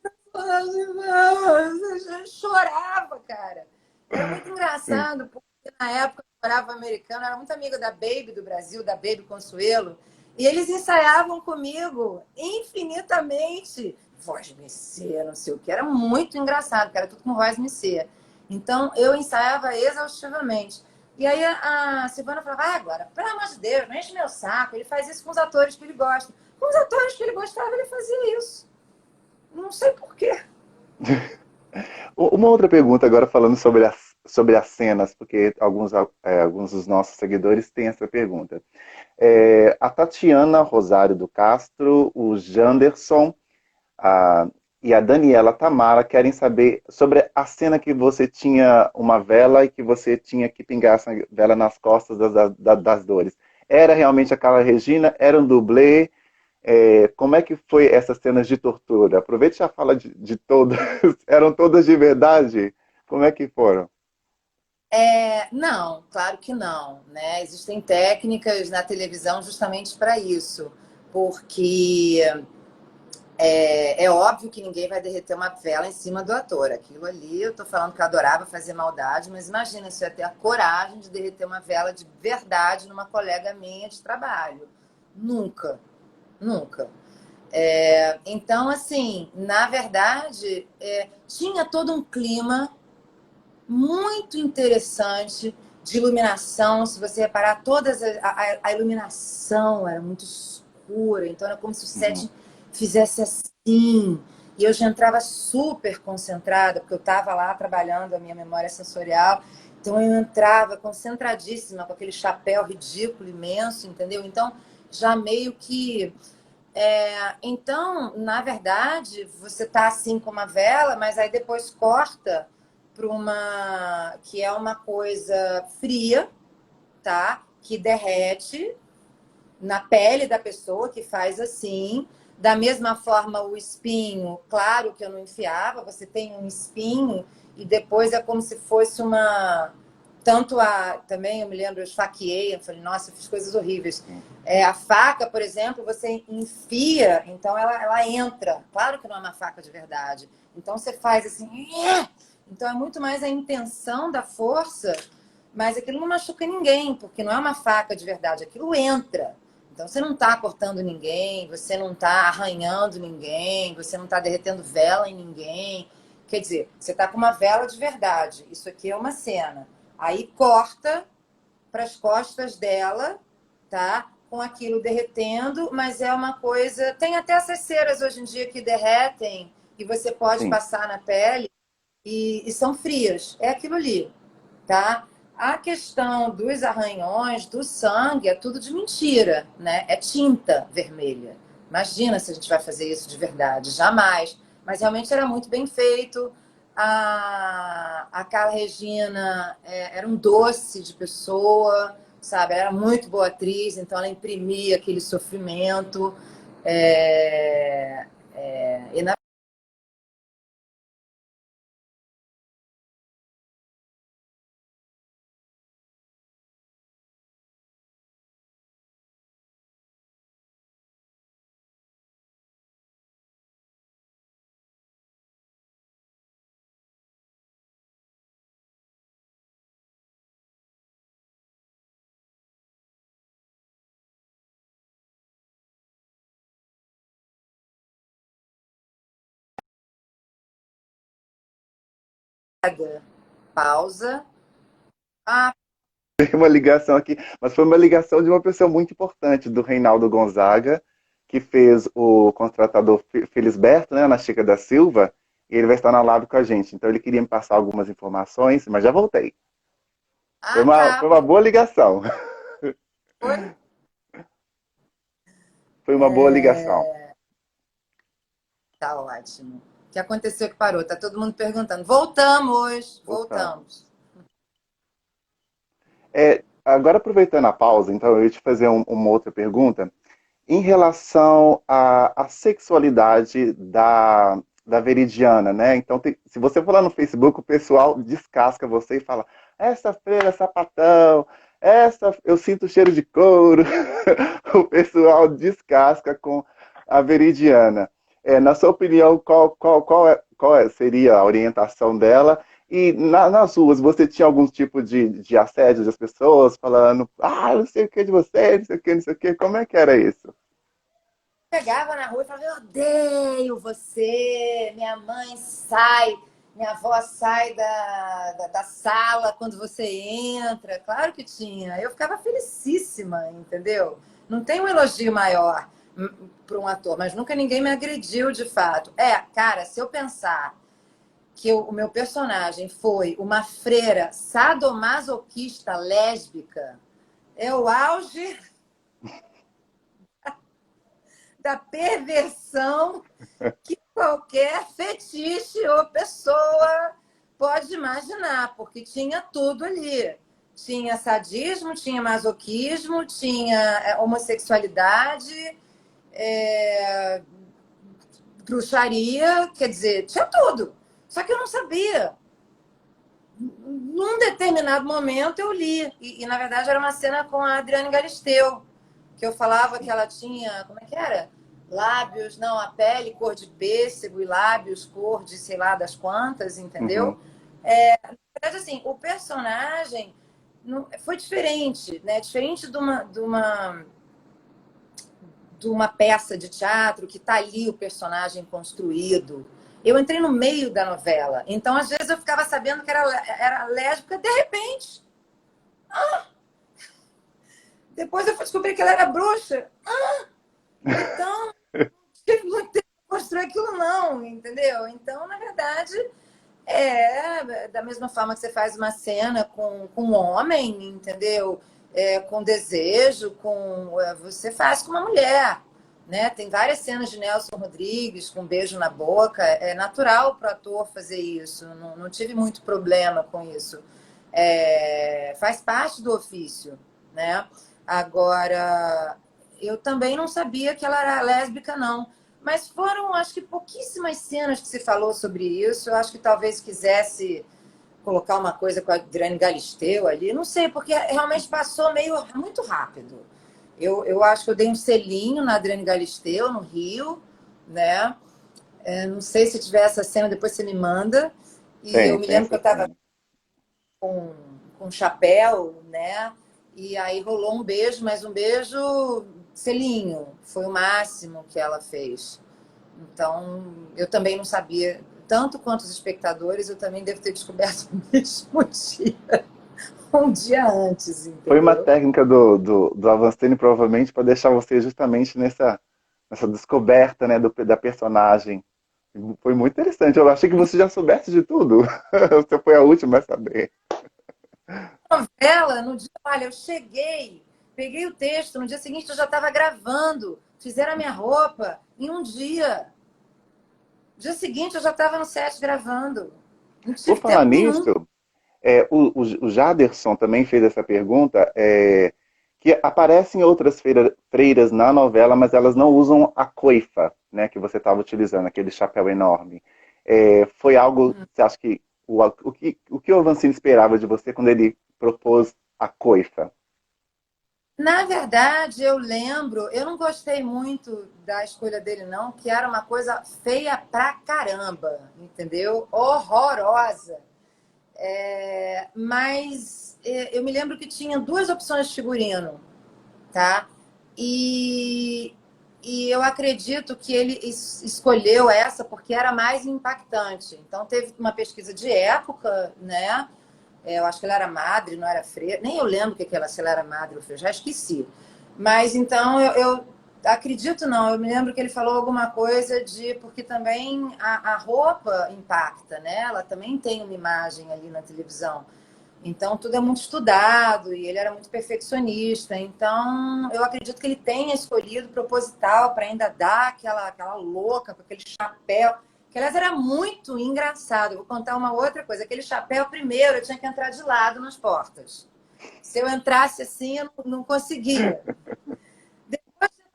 B: chorava, cara. Era muito
A: Sim.
B: engraçado, porque na época eu morava americano, eu era muito amiga da Baby do Brasil, da Baby Consuelo, e eles ensaiavam comigo infinitamente. Voz Messê, não sei o que. Era muito engraçado, cara, tudo com voz Messê. Então, eu ensaiava exaustivamente. E aí a Silvana falava, agora, pelo amor de Deus, não enche meu saco. Ele faz isso com os atores que ele gosta. Com os atores que ele gostava, ele fazia isso. Não sei por quê.
A: Uma outra pergunta agora falando sobre as cenas, porque alguns dos nossos seguidores têm essa pergunta. A Tatiana Rosário do Castro, o Janderson e a Daniela Tamara querem saber sobre a cena que você tinha uma vela e que você tinha que pingar essa vela nas costas das dores. Era realmente aquela Regina? Era um dublê? Como é que foi essas cenas de tortura? Aproveite e já fala de todas. Eram todas de verdade? Como é que foram?
B: Não, claro que não, né? Existem técnicas na televisão justamente para isso, porque é óbvio que ninguém vai derreter uma vela em cima do ator. Aquilo ali, eu tô falando que eu adorava fazer maldade, mas imagina se eu ia ter a coragem de derreter uma vela de verdade numa colega minha de trabalho. Nunca, nunca. Então, assim, na verdade, tinha todo um clima muito interessante de iluminação. Se você reparar, a iluminação era muito escura, então era como se o
A: Uhum.
B: set fizesse assim. E eu já entrava super concentrada, porque eu estava lá trabalhando a minha memória sensorial. Então eu entrava concentradíssima, com aquele chapéu ridículo, imenso, entendeu? Então já meio que então, na verdade, você tá assim com uma vela, mas aí depois corta para uma que é uma coisa fria, tá? Que derrete na pele da pessoa, que faz assim. Da mesma forma, o espinho, claro que eu não enfiava, você tem um espinho e depois é como se fosse uma. Também eu me lembro, eu esfaqueei, eu falei, nossa, eu fiz coisas horríveis. A faca, por exemplo, você enfia, então ela entra. Claro que não é uma faca de verdade. Então você faz assim. Então é muito mais a intenção da força, mas aquilo não machuca ninguém, porque não é uma faca de verdade, aquilo entra. Então você não está cortando ninguém, você não está arranhando ninguém, você não está derretendo vela em ninguém. Quer dizer, você está com uma vela de verdade. Isso aqui é uma cena. Aí corta para as costas dela, tá? Com aquilo derretendo, mas é uma coisa. Tem até essas ceras hoje em dia que derretem e você pode
A: Sim.
B: passar na pele e são frias. É aquilo ali, tá? A questão dos arranhões, do sangue, é tudo de mentira, né? É tinta vermelha, Imagina se a gente vai fazer isso de verdade, jamais. Mas realmente era muito bem feito. A Carla Regina era um doce de pessoa, sabe? Era muito boa atriz, então ela imprimia aquele sofrimento. É, e na pausa. Ah,
A: Tem uma ligação aqui, mas foi uma ligação de uma pessoa muito importante, do Reinaldo Gonzaga, que fez o contratador Felisberto, né, na Chica da Silva, e ele vai estar na live com a gente. Então ele queria me passar algumas informações, mas já voltei. Foi
B: tá.
A: uma boa ligação.
B: Foi?
A: Foi uma boa ligação.
B: Tá ótimo. O que aconteceu que parou? Tá todo mundo perguntando. Voltamos,
A: Voltamos.
B: voltamos.
A: Agora, aproveitando a pausa, então eu ia te fazer uma outra pergunta. Em relação à sexualidade da Veridiana, né? Então, se você for lá no Facebook, o pessoal descasca você e fala: essa freira é sapatão, essa eu sinto cheiro de couro. O pessoal descasca com a Veridiana. Na sua opinião, seria a orientação dela? E nas ruas, você tinha algum tipo de assédio das pessoas falando, não sei o que de você, não sei o que, não sei o que. Como é que era isso?
B: Chegava na rua e falava: eu odeio você, minha mãe sai, minha avó sai da sala quando você entra. Claro que tinha. Eu ficava felicíssima, entendeu? Não tem um elogio maior para um ator, mas nunca ninguém me agrediu de fato. Cara, se eu pensar que o meu personagem foi uma freira sadomasoquista lésbica, é o auge da perversão que qualquer fetiche ou pessoa pode imaginar, porque tinha tudo ali. Tinha sadismo, tinha masoquismo, tinha homossexualidade, é, bruxaria, quer dizer, tinha tudo. Só que eu não sabia. Num determinado momento eu li, na verdade era uma cena com a Adriane Galisteu, que eu falava que ela tinha, como é que era? Lábios, não, a pele cor de pêssego e lábios cor de sei lá das quantas, entendeu?
A: Uhum,
B: Na verdade, assim, o personagem foi diferente, né? Diferente de uma peça de teatro que está ali o personagem construído. Eu entrei no meio da novela, então às vezes eu ficava sabendo que era lésbica, de repente. Depois eu fui descobrir que ela era bruxa. Então, tive muito tempo para construir aquilo, não, entendeu? Então, na verdade, da mesma forma que você faz uma cena com um homem, entendeu? Com desejo, você faz com uma mulher. Né? Tem várias cenas de Nelson Rodrigues com um beijo na boca. É natural para o ator fazer isso. Não, não tive muito problema com isso. Faz parte do ofício. Né? Agora, eu também não sabia que ela era lésbica, não. Mas foram, acho que, pouquíssimas cenas que se falou sobre isso. Eu acho que talvez quisesse colocar uma coisa com a Adriane Galisteu ali. Não sei, porque realmente passou muito rápido. Eu acho que eu dei um selinho na Adriane Galisteu, no Rio, né? Não sei se tiver essa cena, depois você me manda. E eu me
A: tem
B: lembro que eu
A: essa
B: estava
A: cena.
B: com chapéu, né? E aí rolou um beijo, mas um beijo selinho. Foi o máximo que ela fez. Então, eu também não sabia, tanto quanto os espectadores, eu também devo ter descoberto no mesmo dia, um dia antes,
A: Foi uma
B: entendeu?
A: técnica do Avancini, provavelmente, para deixar você justamente nessa descoberta, né, da personagem. Foi muito interessante. Eu achei que você já soubesse de tudo. Você foi a última a saber.
B: Novela, no dia, olha, eu cheguei, peguei o texto, no dia seguinte eu já estava gravando. fizeram a minha roupa em um dia. Dia seguinte eu já estava no set gravando. Não
A: Por
B: tive
A: falar
B: tempo nenhum.
A: nisso, o Jaderson também fez essa pergunta, que aparecem outras freiras na novela, mas elas não usam a coifa, né, que você estava utilizando, aquele chapéu enorme. Foi algo, você acha que o que o Avancini esperava de você quando ele propôs a coifa?
B: Na verdade, eu lembro, eu não gostei muito da escolha dele, não, que era uma coisa feia pra caramba, entendeu? Horrorosa. Mas eu me lembro que tinha duas opções de figurino, tá? E, e eu acredito que ele escolheu essa porque era mais impactante. Então, teve uma pesquisa de época, né? Eu acho que ela era madre, não era freira. Nem eu lembro se ela era madre ou freira, já esqueci. Mas então eu acredito não, eu me lembro que ele falou alguma coisa de. Porque também a roupa impacta, né? Ela também tem uma imagem ali na televisão. Então tudo é muito estudado e ele era muito perfeccionista. Então eu acredito que ele tenha escolhido proposital para ainda dar aquela louca com aquele chapéu. Que, aliás, era muito engraçado. Vou contar uma outra coisa. Aquele chapéu, primeiro, eu tinha que entrar de lado nas portas. Se eu entrasse assim, eu não conseguia.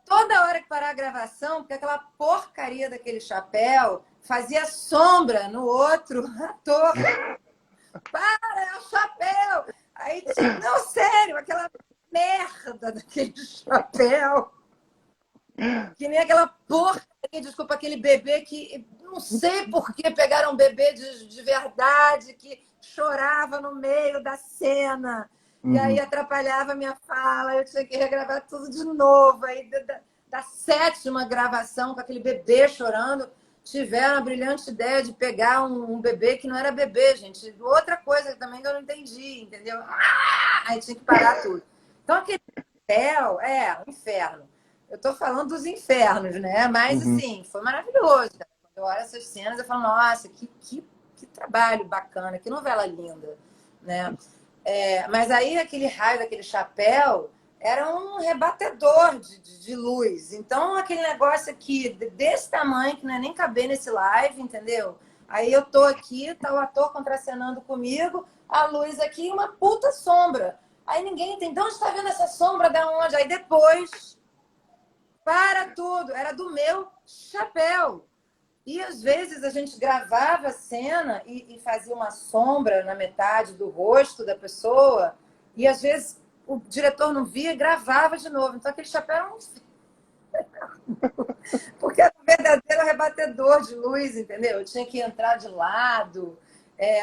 B: Toda hora que parar a gravação, porque aquela porcaria daquele chapéu fazia sombra no outro ator. Para, é o chapéu! Aí tinha... Não, sério, aquela merda daquele chapéu. Que nem aquela porcaria, desculpa, aquele bebê que não sei por que pegaram um bebê de verdade que chorava no meio da cena e aí
A: Uhum.
B: atrapalhava a minha fala, eu tinha que regravar tudo de novo. Aí da sétima gravação com aquele bebê chorando, tiveram a brilhante ideia de pegar um bebê que não era bebê, gente. Outra coisa também que eu não entendi, entendeu? Aí tinha que parar tudo. Então aquele papel é um inferno. Eu tô falando dos infernos, né? Mas,
A: Uhum.
B: assim, foi maravilhoso. Cara. Quando eu olho essas cenas, eu falo, nossa, que trabalho bacana, que novela linda, né? Mas aí, aquele raio daquele chapéu era um rebatedor de luz. Então, aquele negócio aqui, desse tamanho, que não é nem caber nesse live, entendeu? Aí eu tô aqui, tá o ator contracenando comigo, a luz aqui e uma puta sombra. Aí ninguém entende, de onde está vendo essa sombra, da onde? Aí depois para tudo, era do meu chapéu. E às vezes a gente gravava a cena e fazia uma sombra na metade do rosto da pessoa, e às vezes o diretor não via e gravava de novo. Então aquele chapéu era um... Porque era um verdadeiro rebatedor de luz, entendeu? Eu tinha que entrar de lado,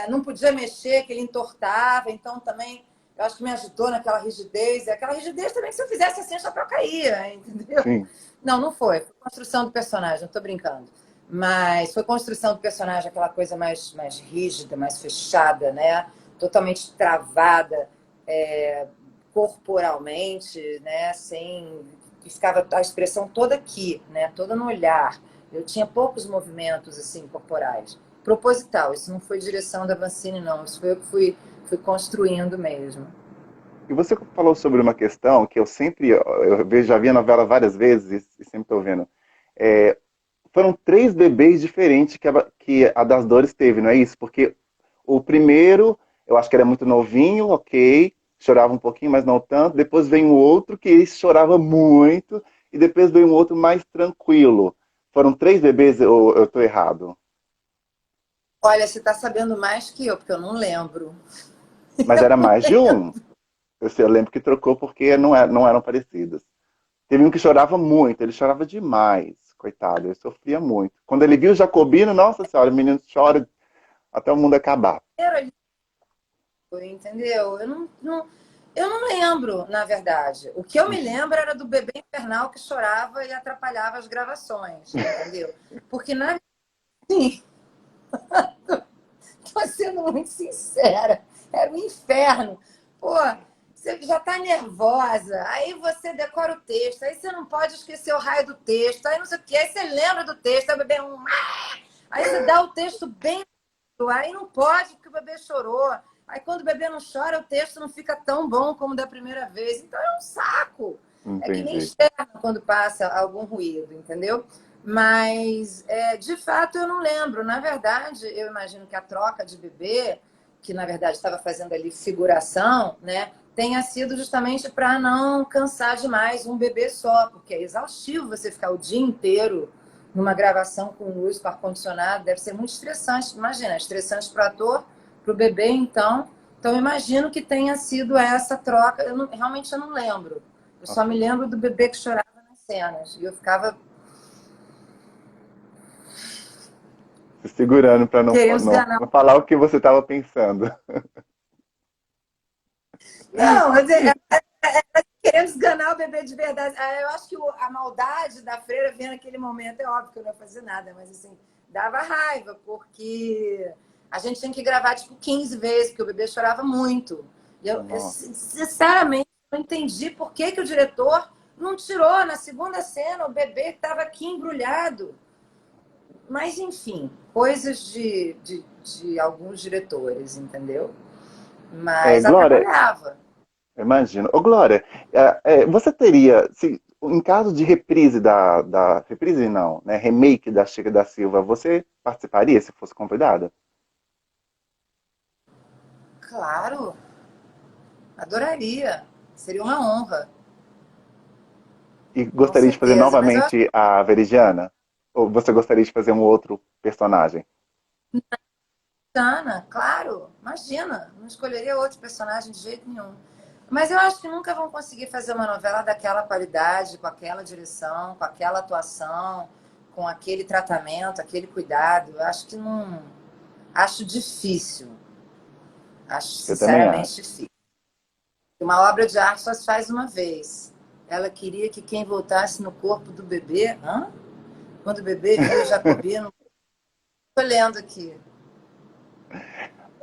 B: não podia mexer, que ele entortava, então também eu acho que me ajudou naquela rigidez. E aquela rigidez também, que se eu fizesse assim, o chapéu caía, entendeu?
A: Sim.
B: Não, não foi. Foi construção do personagem, não estou brincando. Mas foi construção do personagem, aquela coisa mais rígida, mais fechada, né? Totalmente travada corporalmente, né? Sem... que ficava a expressão toda aqui, né? Toda no olhar. Eu tinha poucos movimentos assim corporais. Proposital, isso não foi direção da Vancini, não. Isso foi eu que fui construindo mesmo.
A: E você falou sobre uma questão que já vi a novela várias vezes e sempre estou vendo. É, foram três bebês diferentes que a das Dores teve, não é isso? Porque o primeiro, eu acho que era muito novinho, ok, chorava um pouquinho, mas não tanto. Depois vem o outro que chorava muito, e depois vem um outro mais tranquilo. Foram três bebês, ou eu estou errado?
B: Olha, você está sabendo mais que eu, porque eu não lembro.
A: Mas
B: Eu
A: era
B: não
A: mais de
B: lembro.
A: um. Eu lembro que trocou porque não eram parecidos. Teve um que chorava muito, ele chorava demais, coitado, ele sofria muito. Quando ele viu o Jacobino, nossa senhora, o menino chora até o mundo acabar.
B: Entendeu? Eu não lembro, na verdade. O que eu me
A: Uhum.
B: lembro era do bebê infernal que chorava e atrapalhava as gravações, entendeu? Porque, na sim, tô sendo muito sincera, era um inferno. Pô, você já tá nervosa, aí você decora o texto, aí você não pode esquecer o raio do texto, aí não sei o quê, aí você lembra do texto, aí o bebê aí você dá o texto bem, aí não pode porque o bebê chorou. Aí quando o bebê não chora, o texto não fica tão bom como da primeira vez. Então é um saco. É que nem
A: Entendi.
B: externa quando passa algum ruído, entendeu? Mas, de fato, eu não lembro. Na verdade, eu imagino que a troca de bebê, que na verdade estava fazendo ali figuração, né, tenha sido justamente para não cansar demais um bebê só, porque é exaustivo você ficar o dia inteiro numa gravação com luz, com ar-condicionado, deve ser muito estressante. Imagina, estressante para o ator, para o bebê, então. Então, eu imagino que tenha sido essa troca. Realmente eu não lembro. Eu só me
A: Ok.
B: lembro do bebê que chorava nas cenas. E eu ficava
A: Se segurando para
B: querendo esganar.
A: não falar o que você estava pensando.
B: Não, querendo esganar o bebê de verdade. Eu acho que a maldade da freira vendo naquele momento, é óbvio que eu não ia fazer nada, mas assim, dava raiva, porque a gente tinha que gravar tipo 15 vezes, porque o bebê chorava muito. E eu
A: Nossa.
B: sinceramente, não entendi por que, que o diretor não tirou na segunda cena o bebê que estava aqui embrulhado. Mas, enfim, coisas de alguns diretores, entendeu? Mas
A: Glória,
B: atrapalhava.
A: imagino. Ô, Glória, você teria, se, em caso de reprise reprise não, né, remake da Chica da Silva, você participaria se fosse convidada?
B: Claro, adoraria. Seria uma honra,
A: E
B: com
A: gostaria de fazer
B: certeza. Mas eu acho
A: novamente a Veridiana? Ou você gostaria de fazer um outro personagem?
B: que Ana, claro, imagina, não escolheria outro personagem de jeito nenhum. Mas eu acho que nunca vão conseguir fazer uma novela daquela qualidade, com aquela direção, com aquela atuação, com aquele tratamento, aquele cuidado. Eu acho que não. Acho difícil. Acho
A: Eu também
B: sinceramente
A: acho.
B: difícil. Uma obra de arte só se faz uma vez. Ela queria que quem voltasse no corpo do bebê. Hã? Quando o bebê viu Jacobino. Estou lendo aqui.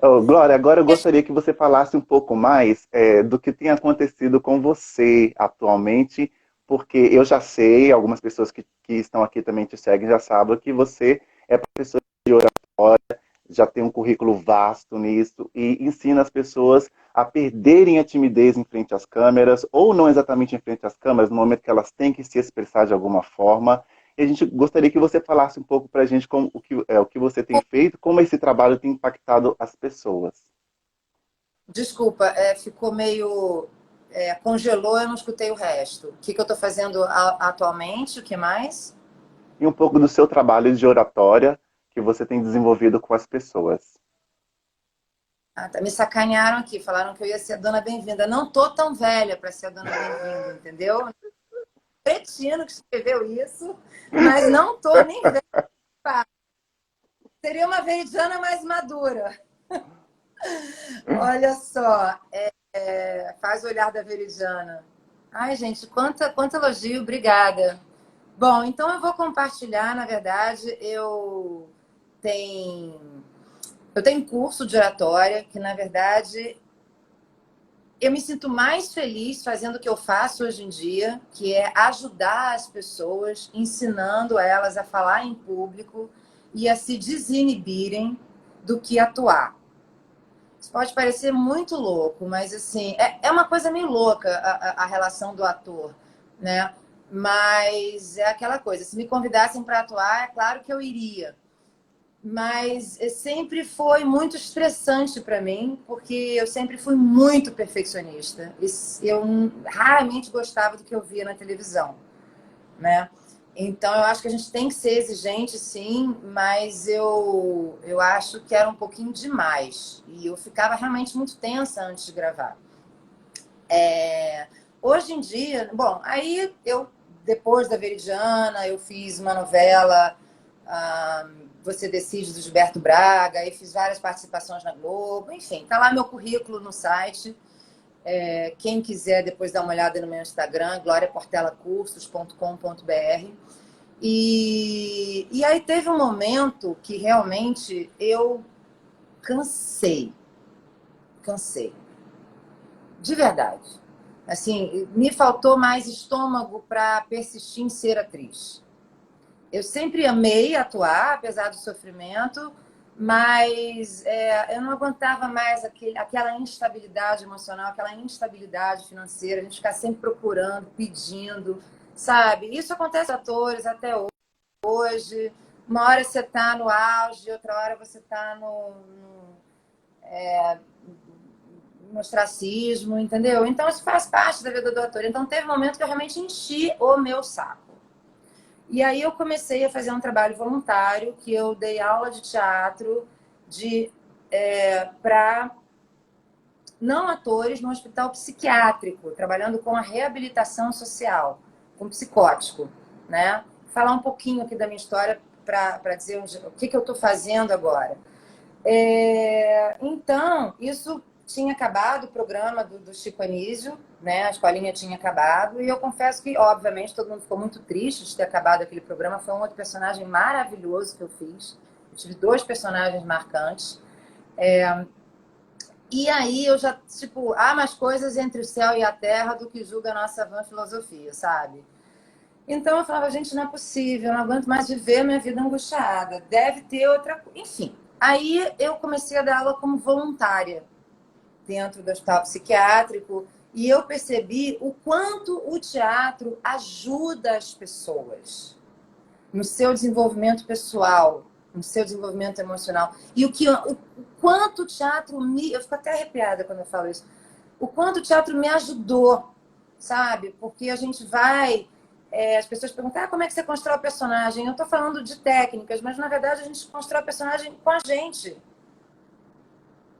A: Ô, Glória, agora eu gostaria que você falasse um pouco mais do que tem acontecido com você atualmente, porque eu já sei, algumas pessoas que estão aqui também te seguem já sabem que você é professor de oratória, já tem um currículo vasto nisso e ensina as pessoas a perderem a timidez em frente às câmeras, ou não exatamente em frente às câmeras, no momento que elas têm que se expressar de alguma forma. E a gente gostaria que você falasse um pouco para a gente como, o que você tem feito, como esse trabalho tem impactado as pessoas.
B: Desculpa, ficou meio. Congelou, eu não escutei o resto. O que eu estou fazendo atualmente? O que mais?
A: E um pouco do seu trabalho de oratória que você tem desenvolvido com as pessoas.
B: Ah, tá. Me sacanearam aqui, falaram que eu ia ser a dona bem-vinda. Não tô tão velha para ser a dona bem-vinda, entendeu? Cretino que escreveu isso, mas não tô nem velha. Seria uma veridiana mais madura. Olha só, faz o olhar da veridiana. Ai, gente, quanto elogio, obrigada. Bom, então eu vou compartilhar, na verdade, tenho, eu tenho curso de oratória, que na verdade eu me sinto mais feliz fazendo o que eu faço hoje em dia, que é ajudar as pessoas, ensinando elas a falar em público e a se desinibirem do que atuar. Isso pode parecer muito louco, mas assim, é uma coisa meio louca a relação do ator, né? Mas é aquela coisa, se me convidassem para atuar, é claro que eu iria. Mas sempre foi muito estressante para mim, porque eu sempre fui muito perfeccionista. Eu raramente gostava do que eu via na televisão, né? Então, eu acho que a gente tem que ser exigente, sim, mas eu acho que era um pouquinho demais. E eu ficava realmente muito tensa antes de gravar. Hoje em dia, bom, aí depois da Veridiana, eu fiz uma novela, Você Decide, do Gilberto Braga, aí fiz várias participações na Globo, enfim, tá lá meu currículo no site. Quem quiser depois dar uma olhada no meu Instagram, gloriaportelacursos.com.br. E aí teve um momento que realmente eu cansei, cansei, de verdade. Assim, me faltou mais estômago para persistir em ser atriz. Eu sempre amei atuar, apesar do sofrimento, Mas eu não aguentava mais aquela instabilidade emocional, aquela instabilidade financeira, a gente ficar sempre procurando, pedindo, sabe? Isso acontece com atores até hoje. Uma hora você está no auge, outra hora você está no ostracismo, entendeu? Então isso faz parte da vida do ator. Então teve um momento que eu realmente enchi o meu saco. E aí eu comecei a fazer um trabalho voluntário, que eu dei aula de teatro para não atores no hospital psiquiátrico, trabalhando com a reabilitação social, com psicótico, né? Falar um pouquinho aqui da minha história para dizer o que eu estou fazendo agora. Então, isso tinha acabado o programa do Chico Anísio, né? A escolinha tinha acabado, e eu confesso que, obviamente, todo mundo ficou muito triste de ter acabado aquele programa. Foi um outro personagem maravilhoso que eu fiz. Eu tive 2 personagens marcantes. E aí eu já, tipo, há mais coisas entre o céu e a terra do que julga a nossa vã filosofia, sabe? Então eu falava, gente, não é possível, eu não aguento mais viver minha vida angustiada. Deve ter outra coisa. Enfim, aí eu comecei a dar aula como voluntária dentro do hospital psiquiátrico e eu percebi o quanto o teatro ajuda as pessoas no seu desenvolvimento pessoal, no seu desenvolvimento emocional. E o quanto o teatro me... Eu fico até arrepiada quando eu falo isso. O quanto o teatro me ajudou, sabe? Porque a gente vai... as pessoas perguntam, como é que você constrói o personagem? Eu estou falando de técnicas, mas na verdade a gente constrói o personagem com a gente.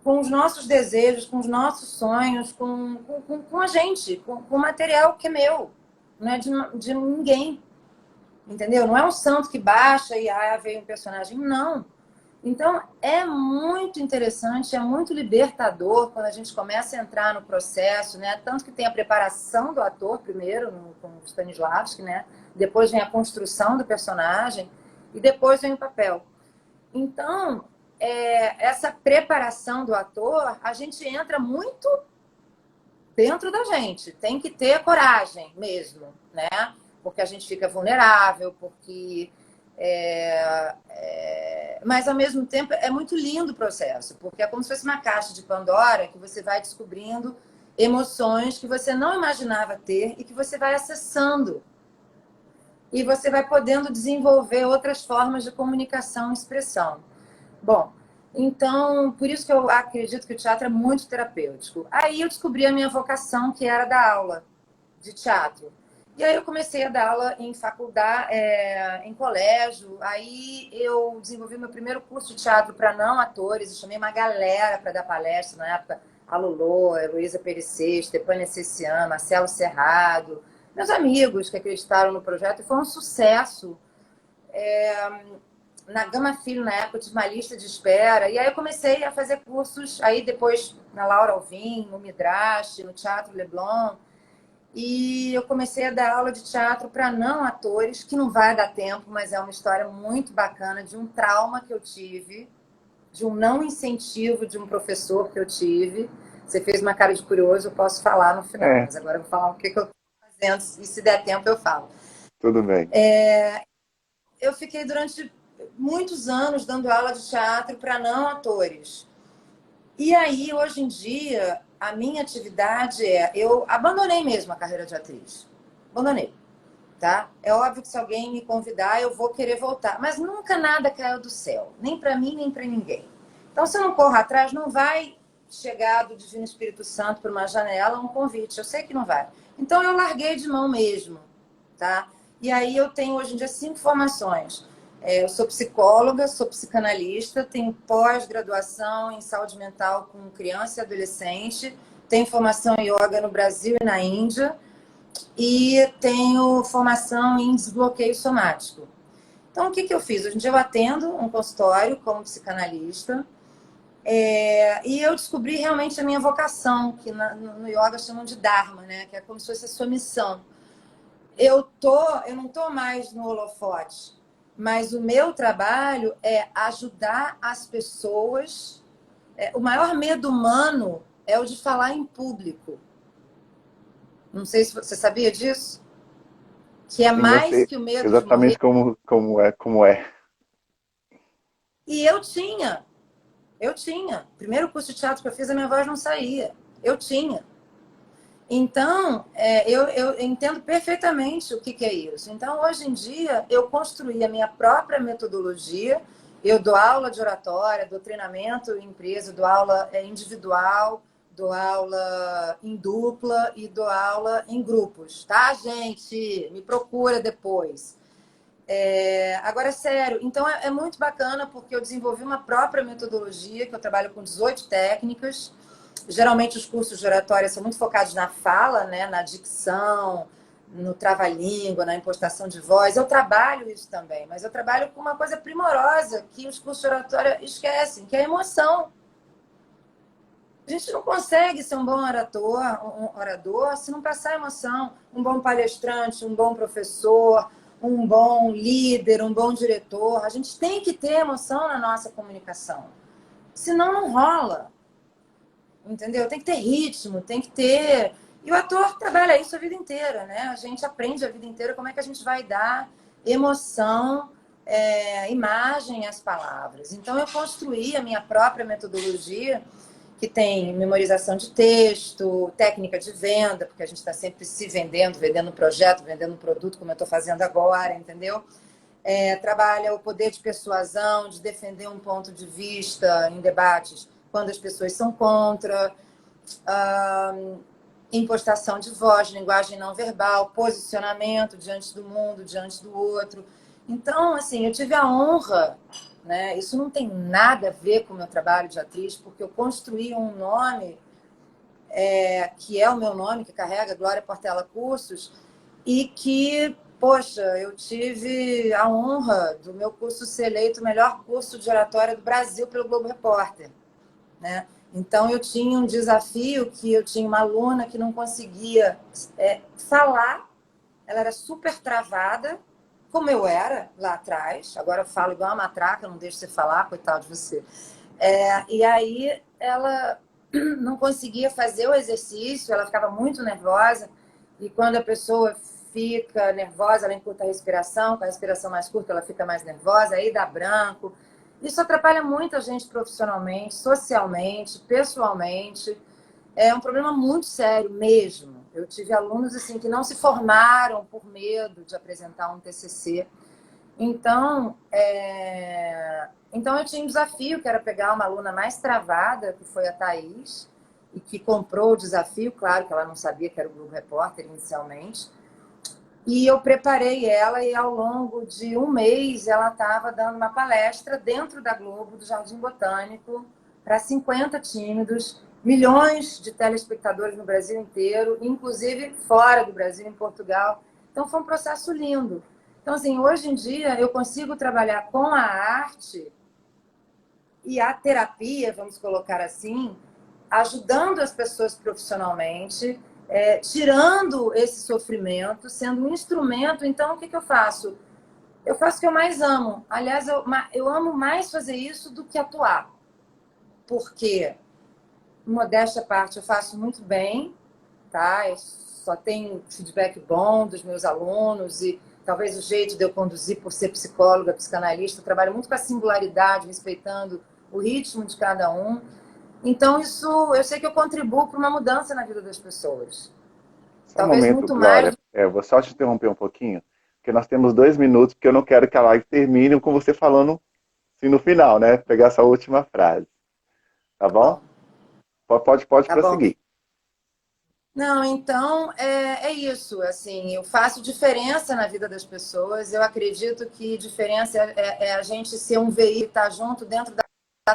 B: Com os nossos desejos, com os nossos sonhos, com a gente, com o material que é meu. Não é de ninguém. Entendeu? Não é um santo que baixa e veio um personagem. Não. Então, é muito interessante, é muito libertador quando a gente começa a entrar no processo, né? Tanto que tem a preparação do ator primeiro, com o Stanislavski, né? Depois vem a construção do personagem e depois vem o papel. Então, essa preparação do ator, a gente entra muito dentro da gente. Tem que ter coragem mesmo, né? Porque a gente fica vulnerável, porque... Mas, ao mesmo tempo, é muito lindo o processo, porque é como se fosse uma caixa de Pandora que você vai descobrindo emoções que você não imaginava ter e que você vai acessando. E você vai podendo desenvolver outras formas de comunicação e expressão. Bom, então, por isso que eu acredito que o teatro é muito terapêutico. Aí eu descobri a minha vocação, que era dar aula de teatro. E aí eu comecei a dar aula em faculdade, em colégio. Aí eu desenvolvi meu primeiro curso de teatro para não atores. Eu chamei uma galera para dar palestra na época. A Lulô, a Heloísa Perissé, Stepânia Cessian, Marcelo Serrado. Meus amigos que acreditaram no projeto. E foi um sucesso. Na Gama Filho, na época, eu tive uma lista de espera. E aí eu comecei a fazer cursos. Aí depois na Laura Alvim, no Midrash, no Teatro Leblon. E eu comecei a dar aula de teatro para não atores, que não vai dar tempo, mas é uma história muito bacana de um trauma que eu tive, de um não incentivo de um professor que eu tive. Você fez uma cara de curioso, eu posso falar no final, mas agora eu vou falar o que eu estou fazendo, e se der tempo eu falo.
A: Tudo bem.
B: Eu fiquei durante muitos anos dando aula de teatro para não atores. E aí, hoje em dia, a minha atividade eu abandonei mesmo a carreira de atriz. Abandonei, tá? É óbvio que se alguém me convidar, eu vou querer voltar. Mas nunca nada caiu do céu. Nem para mim, nem para ninguém. Então, se eu não corro atrás, não vai chegar do Divino Espírito Santo por uma janela um convite. Eu sei que não vai. Então, eu larguei de mão mesmo, tá? E aí, eu tenho hoje em dia 5 formações. Eu sou psicóloga, sou psicanalista, tenho pós-graduação em saúde mental com criança e adolescente, tenho formação em yoga no Brasil e na Índia e tenho formação em desbloqueio somático. Então, o que eu fiz? Hoje em dia eu atendo um consultório como psicanalista e eu descobri realmente a minha vocação, que no yoga chamam de Dharma, né? Que é como se fosse a sua missão. Eu não estou mais no holofote, mas o meu trabalho é ajudar as pessoas. O maior medo humano é o de falar em público. Não sei se você sabia disso. Que é
A: Sim, eu
B: mais
A: sei
B: que o medo de morrer.
A: exatamente como é.
B: E eu tinha. Eu tinha. Primeiro curso de teatro que eu fiz, a minha voz não saía. Eu tinha. Então, eu entendo perfeitamente o que é isso. Então, hoje em dia, eu construí a minha própria metodologia. Eu dou aula de oratória, dou treinamento em empresa, dou aula individual, dou aula em dupla e dou aula em grupos, tá, gente? Me procura depois. Agora, sério, então é muito bacana porque eu desenvolvi uma própria metodologia, que eu trabalho com 18 técnicas. Geralmente os cursos de oratória são muito focados na fala, né, na dicção, no trava-língua, na impostação de voz. Eu trabalho isso também, mas eu trabalho com uma coisa primorosa que os cursos de oratória esquecem, que é a emoção. A gente não consegue ser um bom orador se não passar emoção. Um bom palestrante, um bom professor, um bom líder, um bom diretor. A gente tem que ter emoção na nossa comunicação. Senão não rola. Entendeu? Tem que ter ritmo, tem que ter... E o ator trabalha isso a vida inteira, né? A gente aprende a vida inteira como é que a gente vai dar emoção, imagem às palavras. Então, eu construí a minha própria metodologia, que tem memorização de texto, técnica de venda, porque a gente está sempre se vendendo, vendendo um projeto, vendendo um produto, como eu estou fazendo agora, entendeu? Trabalha o poder de persuasão, de defender um ponto de vista em debates quando as pessoas são contra, impostação de voz, linguagem não verbal, posicionamento diante do mundo, diante do outro. Então, assim, eu tive a honra, né? Isso não tem nada a ver com o meu trabalho de atriz, porque eu construí um nome que é o meu nome, que carrega Glória Portela Cursos, e que, poxa, eu tive a honra do meu curso ser eleito o melhor curso de oratória do Brasil pelo Globo Repórter, né? Então, eu tinha um desafio que eu tinha uma aluna que não conseguia falar, ela era super travada, como eu era lá atrás. Agora eu falo igual uma matraca, não deixo você falar, coitado de você. E aí ela não conseguia fazer o exercício, ela ficava muito nervosa, e quando a pessoa fica nervosa, ela encurta a respiração, com a respiração mais curta ela fica mais nervosa, aí dá branco. Isso atrapalha muito a gente profissionalmente, socialmente, pessoalmente. É um problema muito sério mesmo. Eu tive alunos assim que não se formaram por medo de apresentar um TCC. Então eu tinha um desafio, que era pegar uma aluna mais travada, que foi a Thaís, e que comprou o desafio, claro que ela não sabia que era o Globo Repórter inicialmente. E eu preparei ela e ao longo de um mês ela estava dando uma palestra dentro da Globo, do Jardim Botânico, para 50 tímidos, milhões de telespectadores no Brasil inteiro, inclusive fora do Brasil, em Portugal. Então foi um processo lindo. Então, assim, hoje em dia eu consigo trabalhar com a arte e a terapia, vamos colocar assim, ajudando as pessoas profissionalmente, tirando esse sofrimento, sendo um instrumento. Então, o que eu faço? Eu faço o que eu mais amo. Aliás, eu amo mais fazer isso do que atuar. Porque, modéstia à parte, eu faço muito bem, tá? Eu só tenho feedback bom dos meus alunos e talvez o jeito de eu conduzir por ser psicóloga, psicanalista, eu trabalho muito com a singularidade, respeitando o ritmo de cada um. Então, isso eu sei que eu contribuo para uma mudança na vida das pessoas.
A: Só um
B: Talvez
A: momento,
B: muito mais.
A: Glória. Vou só te interromper um pouquinho, porque nós temos 2 minutos, porque eu não quero que a live termine com você falando assim no final, né? Pegar essa última frase. Tá bom?
B: Bom,
A: Pode
B: tá bom.
A: prosseguir.
B: Não, então é isso. Assim, eu faço diferença na vida das pessoas. Eu acredito que diferença é a gente ser um veículo, estar junto dentro da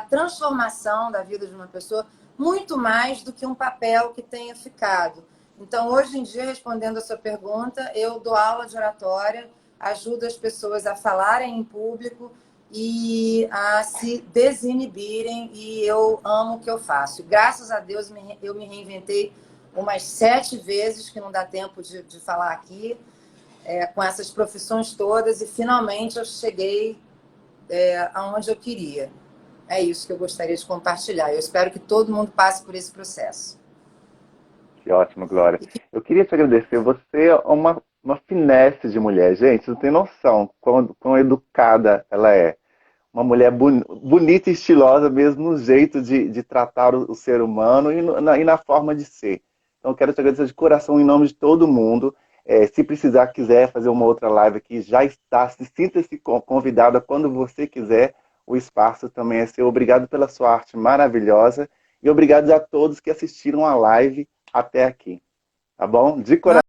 B: transformação da vida de uma pessoa, muito mais do que um papel que tenha ficado. Então, hoje em dia, respondendo a sua pergunta, eu dou aula de oratória, ajudo as pessoas a falarem em público e a se desinibirem, e eu amo o que eu faço. Graças a Deus, eu me reinventei umas 7 vezes, que não dá tempo de falar aqui, com essas profissões todas, e finalmente eu cheguei aonde eu queria. É isso que eu gostaria de compartilhar. Eu espero que todo mundo passe por esse processo.
A: Que ótimo, Glória. Eu queria te agradecer. Você é uma finesse de mulher, gente. Você não tem noção quão educada ela é. uma mulher bonita e estilosa mesmo no jeito de tratar o ser humano e na forma de ser. Então, eu quero te agradecer de coração em nome de todo mundo. Se precisar, quiser fazer uma outra live aqui, já está. Sinta-se convidada quando você quiser. O espaço também é seu. Obrigado pela sua arte maravilhosa e obrigado a todos que assistiram a live até aqui. Tá bom? De coração.